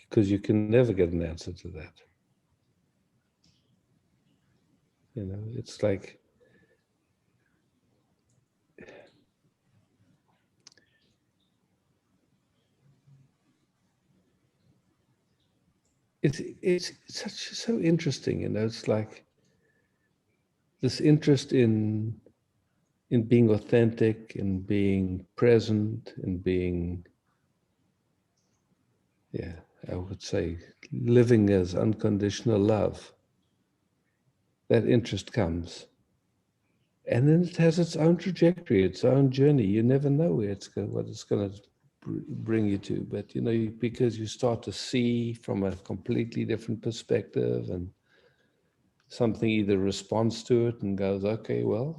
because you can never get an answer to that. You know, it's like it's so interesting, you know. It's like this interest in being authentic, in being present, in being, yeah, I would say living as unconditional love. That interest comes, and then it has its own trajectory, its own journey. You never know where what it's going to bring you to, but you know, because you start to see from a completely different perspective, and something either responds to it and goes, okay, well,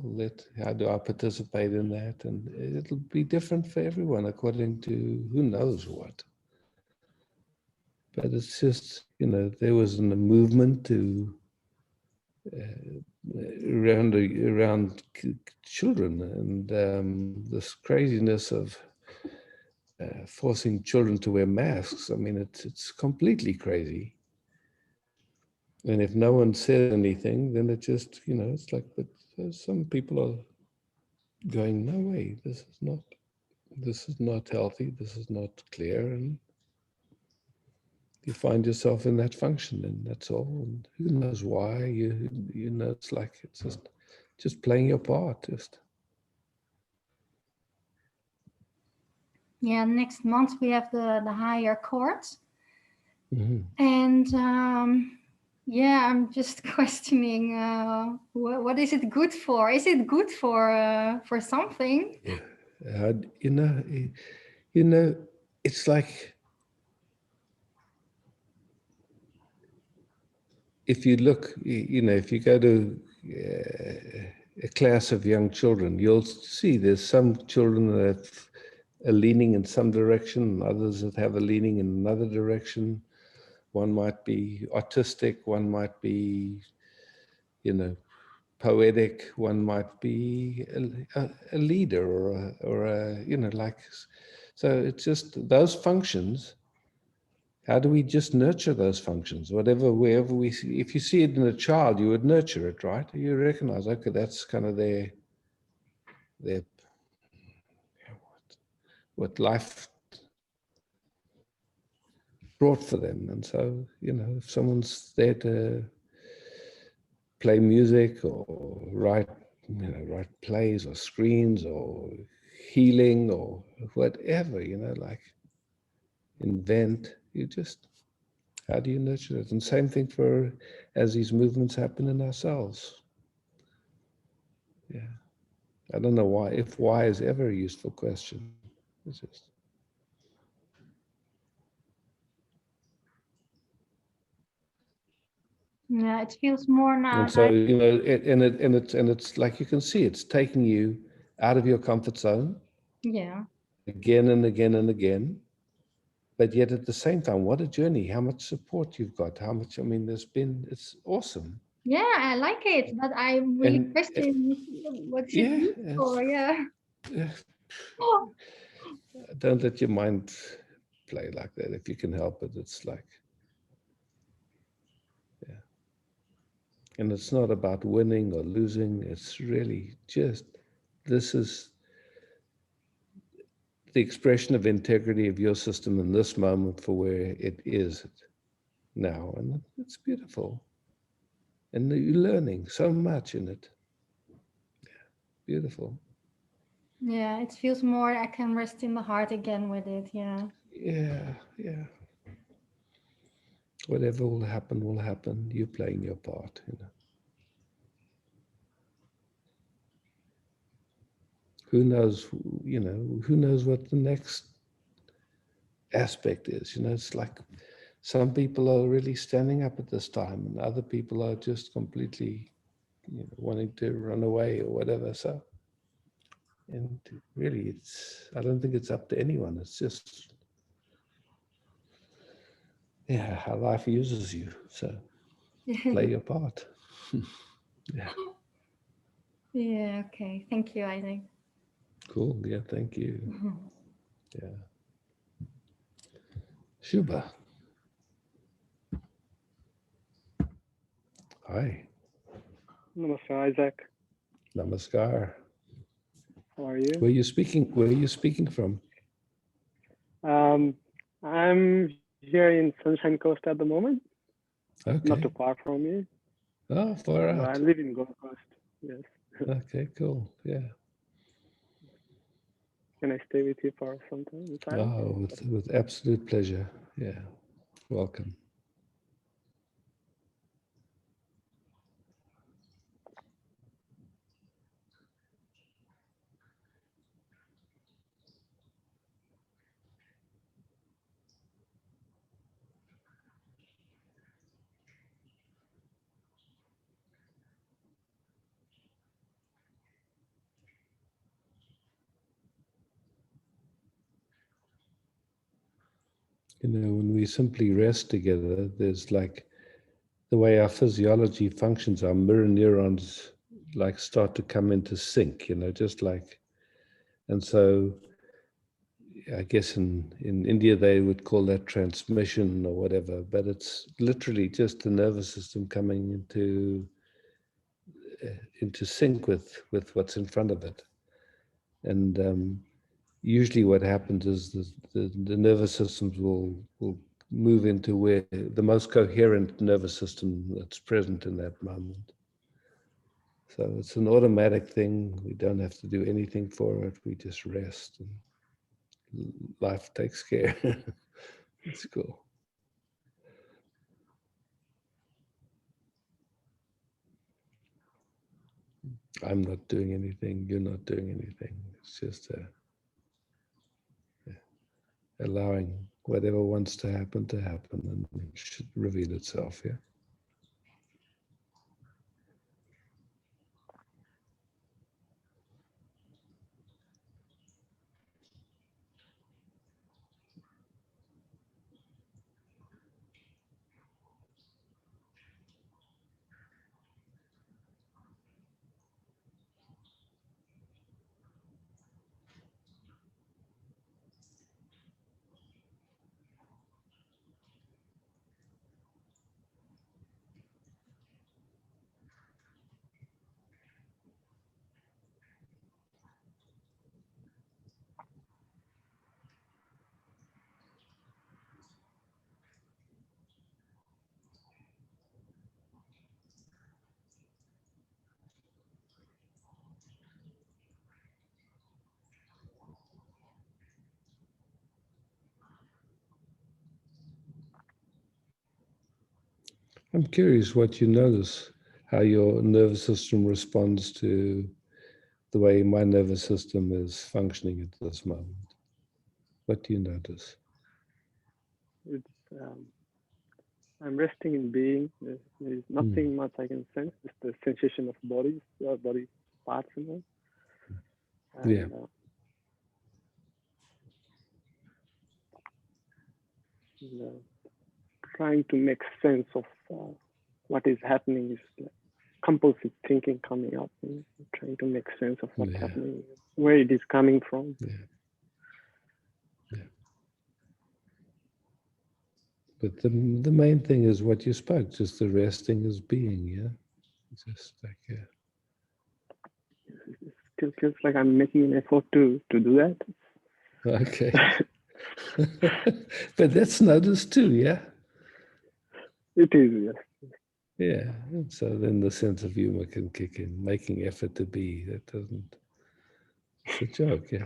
how do I participate in that? And it'll be different for everyone according to who knows what. But it's just, you know, there was a movement to around children, and this craziness of forcing children to wear masks. I mean, it's completely crazy. And if no one says anything, then it just, you know, it's like, but some people are going, no way, this is not healthy, this is not clear, and you find yourself in that function, and that's all. And who knows why? You know, it's like it's just playing your part. Just Yeah, next month we have the higher court, and yeah, I'm just questioning what is it good for? Is it good for something? Yeah, you know, it's like if you look, you know, if you go to a class of young children, you'll see there's some children that are leaning in some direction, others that have a leaning in another direction. One might be autistic, one might be, you know, poetic, one might be a leader or a, you know, like, so it's just those functions. How do we just nurture those functions? Wherever we see, if you see it in a child, you would nurture it, right? You recognize, okay, that's kind of their what life brought for them. And so, you know, if someone's there to play music or write plays or screens or healing or whatever, you know, like invent, how do you nurture it? And same thing as these movements happen in ourselves. Yeah. I don't know if why is ever a useful question. It's just. Yeah, it feels more now. And so, you know, it's like you can see it's taking you out of your comfort zone. Yeah. Again and again and again. But yet at the same time, what a journey, how much support you've got, how much, I mean, it's awesome. Yeah, I like it, but I really question what's it good for, yeah. Don't let your mind play like that. If you can help it, it's like, yeah. And it's not about winning or losing. It's really just, this is the expression of integrity of your system in this moment for where it is now. And it's beautiful. And you're learning so much in it. Yeah, beautiful. Yeah, it feels more I can rest in the heart again with it. Yeah. Yeah. Whatever will happen, will happen. You're playing your part, you know. Who knows, you know, who knows what the next aspect is? You know, it's like some people are really standing up at this time and other people are just completely, you know, wanting to run away or whatever. So, and really, I don't think it's up to anyone. It's just, yeah, how life uses you. So play your part. Yeah. Yeah, okay. Thank you, Isaac. Cool. Yeah, thank you. Yeah. Shubha. Hi. Namaste, Isaac. Namaskar. How are you? Where are you speaking from? I'm here in Sunshine Coast at the moment. Okay. Not too far from you. Oh, far I out. live in Gold Coast. Yes. Okay, cool. Yeah. Can I stay with you for some time? In silence? Oh, with absolute pleasure. Yeah. Welcome. You know, when we simply rest together, there's like the way our physiology functions, our mirror neurons like start to come into sync, you know, just like, and so I guess in India they would call that transmission or whatever, but it's literally just the nervous system coming into sync with what's in front of it. And usually what happens is the nervous systems will move into where the most coherent nervous system that's present in that moment. So it's an automatic thing. We don't have to do anything for it. We just rest and life takes care. It's cool. I'm not doing anything. You're not doing anything. It's just allowing whatever wants to happen and it should reveal itself. Yeah. I'm curious what you notice, how your nervous system responds to the way my nervous system is functioning at this moment. What do you notice? It's, I'm resting in being. There's nothing much I can sense. Just the sensation of body parts, you know. And, Yeah. Trying to make sense of what is happening is like compulsive thinking coming up and trying to make sense of what's happening, where it is coming from. But the main thing is what you spoke, just the resting as being, yeah? Just like, It still feels like I'm making an effort to do that. Okay. But that's noticed too, yeah? It is, yes. Yeah, and so then the sense of humor can kick in, making effort to be, that doesn't, it's a joke, yeah.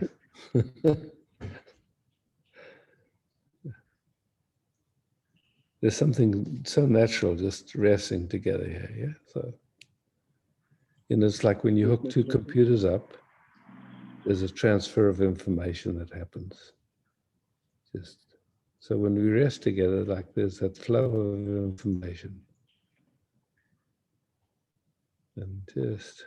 there's something so natural just resting together here, yeah? So, it's like when you hook two computers up, there's a transfer of information that happens. So when we rest together, like there's that flow of information. And just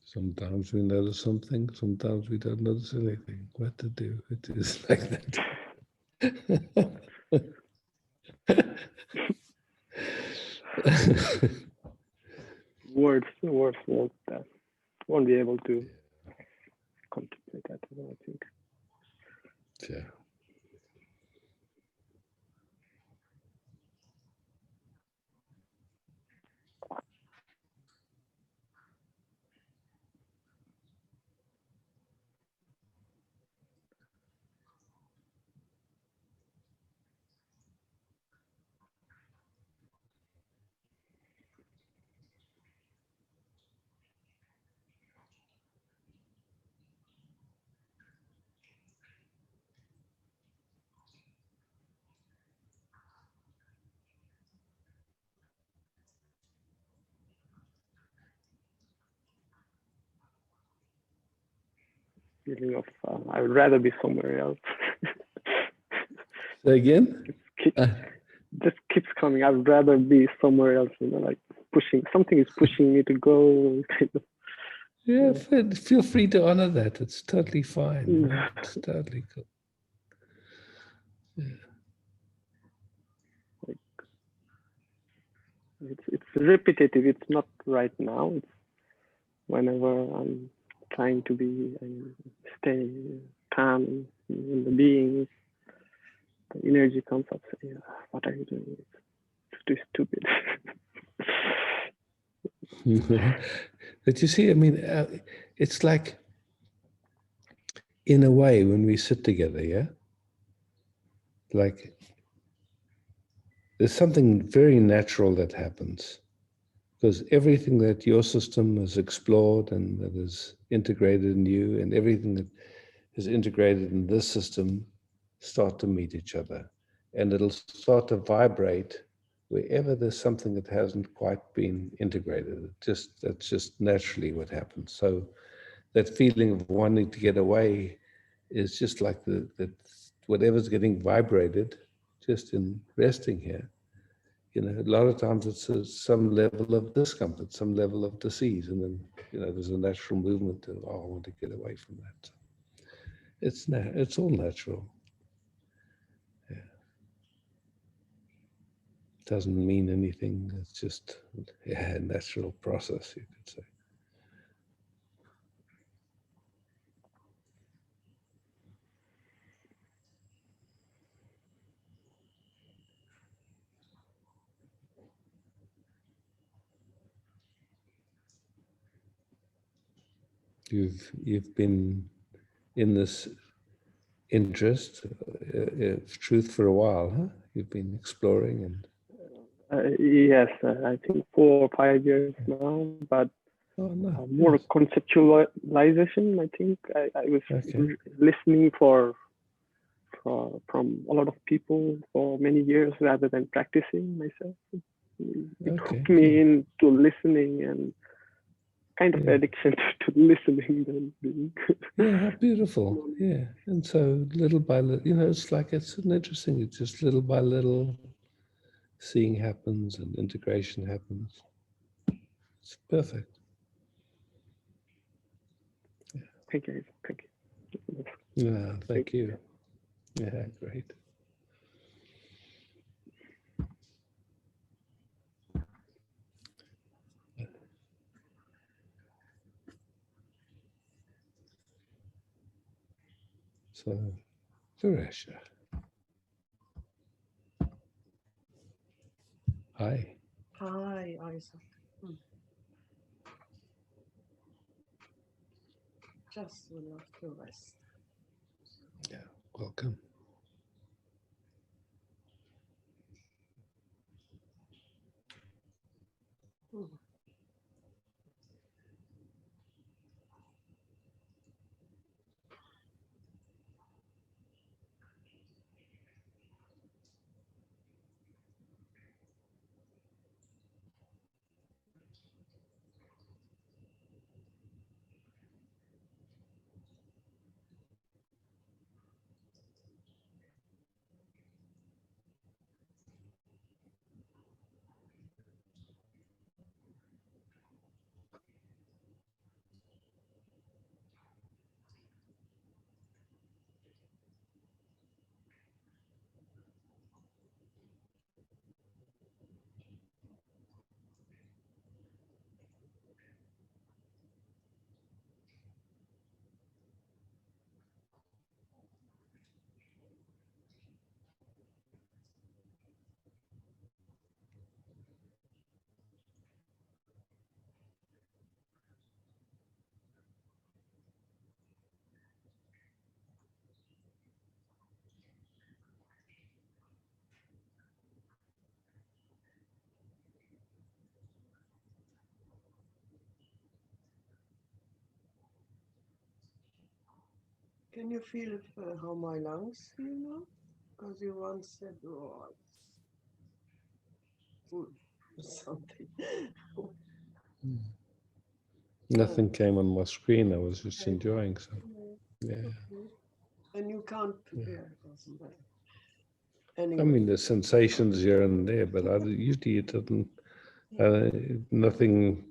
sometimes we notice something, sometimes we don't notice anything. What to do? It is like that. Words won't be able to contemplate that, I think. Yeah. Feeling of I would rather be somewhere else. Say again? Just keeps coming. I would rather be somewhere else. Like something is pushing me to go. Yeah, feel free to honor that. It's totally fine. Right? It's totally cool. Yeah. It's repetitive. It's not right now. It's whenever I'm trying to be and stay calm in the being, the energy comes up. Say, what are you doing? It's too stupid. But you see, I mean, it's like, in a way, when we sit together, yeah? Like, there's something very natural that happens. Because everything that your system has explored and that is integrated in you, and everything that is integrated in this system start to meet each other. And it'll start to vibrate wherever there's something that hasn't quite been integrated. That's just naturally what happens. So that feeling of wanting to get away is just like that whatever's getting vibrated just in resting here. A lot of times it's some level of discomfort, some level of disease, and then there's a natural movement to, I want to get away from that. It's all natural. Yeah. It doesn't mean anything. It's just a natural process, you could say. You've been in this interest of truth for a while, huh? You've been exploring and. Yes, I think 4 or 5 years now, but more conceptualization. I think I was listening from a lot of people for many years rather than practicing myself. It hooked me into listening, and kind of addiction to listening than being. Yeah, how beautiful. Yeah. And so little by little, it's like, it's an interesting, it's just little by little seeing happens and integration happens. It's perfect. Thank you. Thank you. Yeah, thank you. Yeah, great. So, Suresha. Hi. Hi, Isaac. Just would love to rest. Yeah, welcome. Can you feel how my lungs feel now? Because you once said, oh, it's something. Nothing came on my screen. I was just enjoying. So, yeah. Okay. And you can't, it doesn't matter. I Anyway. mean, there's sensations here and there, but usually it doesn't. Nothing.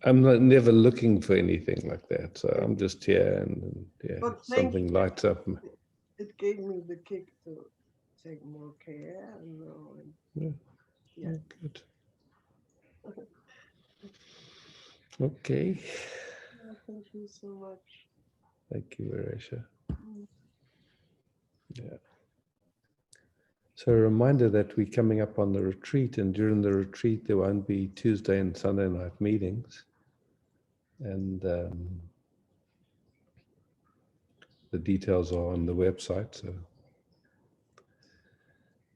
I'm never looking for anything like that. So I'm just here, and something lights up. It gave me the kick to take more care. Yeah, good. Okay. Thank you so much. Thank you, Arisha. Yeah. So a reminder that we're coming up on the retreat, and during the retreat there won't be Tuesday and Sunday night meetings. And the details are on the website, so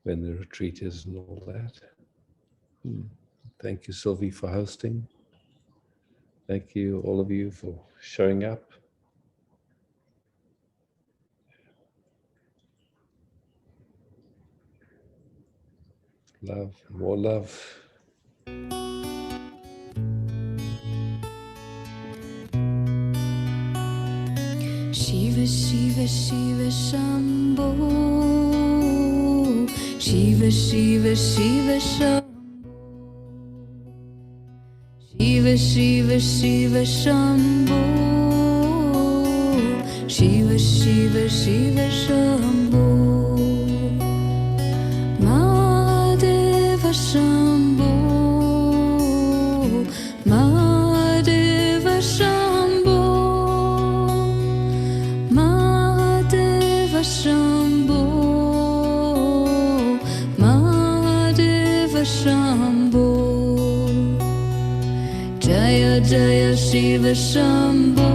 when the retreat is and all that. Thank you, Sylvie, for hosting. Thank you, all of you, for showing up. Love, more love. Shiva, Shiva, Shiva, Shambho. Shiva, Shiva, Shiva, Shambho. Shiva, Shiva, Shiva, Shambho. Shiva, Shiva, Shiva, Shambho. Mahadeva Shambho. Mahadeva Shambho. Mahadeva Shambho. Mahadeva Shambho. Jaya Jaya Shiva Shambho.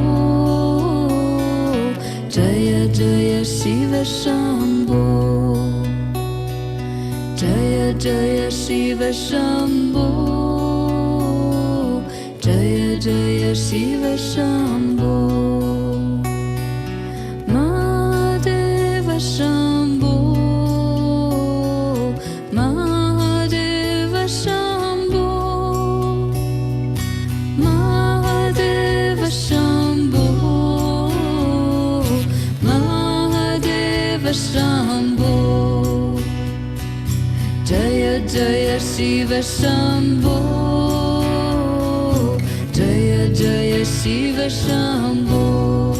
Jaya Jaya Shiva Shambho. Jaya Jaya Shiva Shambho. Jaya Jaya Shiva Shambho. Mahadeva Shambho. Mahadeva Shambho. Shiva Shambho Jaya Jaya Shiva Shambho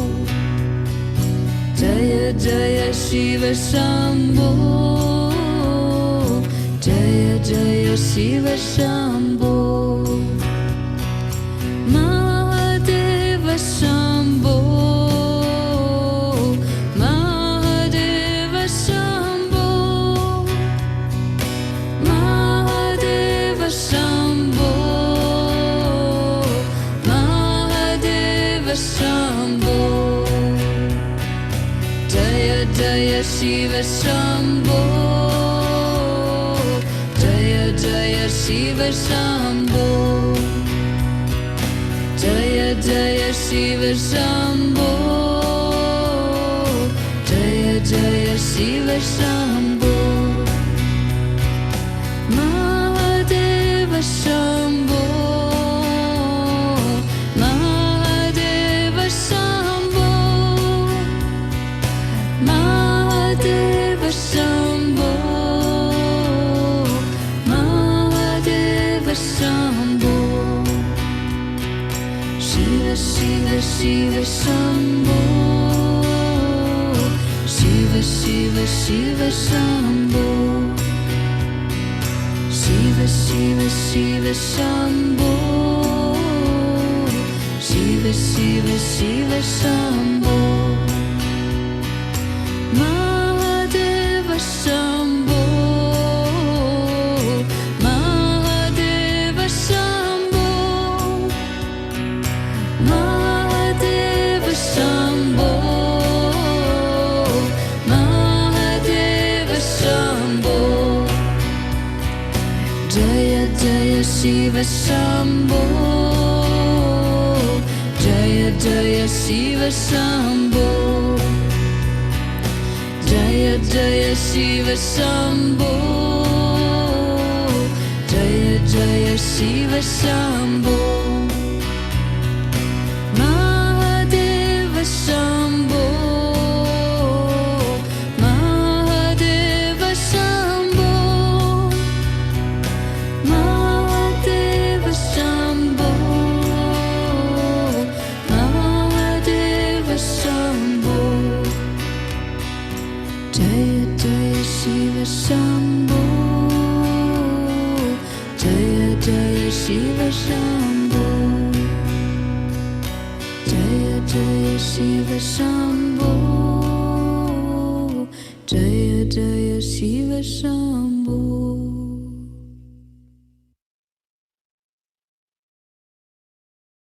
Jaya Jaya Shiva Shambho Jaya Jaya Shiva Shambho Mahadeva Shambho Mahadeva Shambho Mahadeva Shambho Mahadeva Shambho Jaya Jaya Shiva Shambho Jaya Jaya Shiva Shambho Jaya Jaya Shiva Shambho Jaya Jaya Shiva Shambho Mahadeva Shambho Mahadeva Shambho Mahadeva Shambho Mahadeva Shambho Shiva Shiva Shiva Shambho Shiva Shiva Shiva Shambho Shiva Shiva Shiva Shambho Shiva Shiva Shiva Shambho Mahadeva Shambho Mahadeva Shambho Mahadeva Shambho Mahadeva Shambho Jaya Jaya Shiva Shambho Jaya Jaya Shiva Shambho Jaya Jaya Shiva Shambho Jaya Jaya Shiva Shambho Mahadeva Shambho Mahadeva Shambho Mahadeva Shambho Mahadeva Shambho Jaya Jaya Shiva Shambho Jaya Jaya Shiva Shambho Jaya Jaya Shiva Shambho Jaya Jaya Shiva Shambho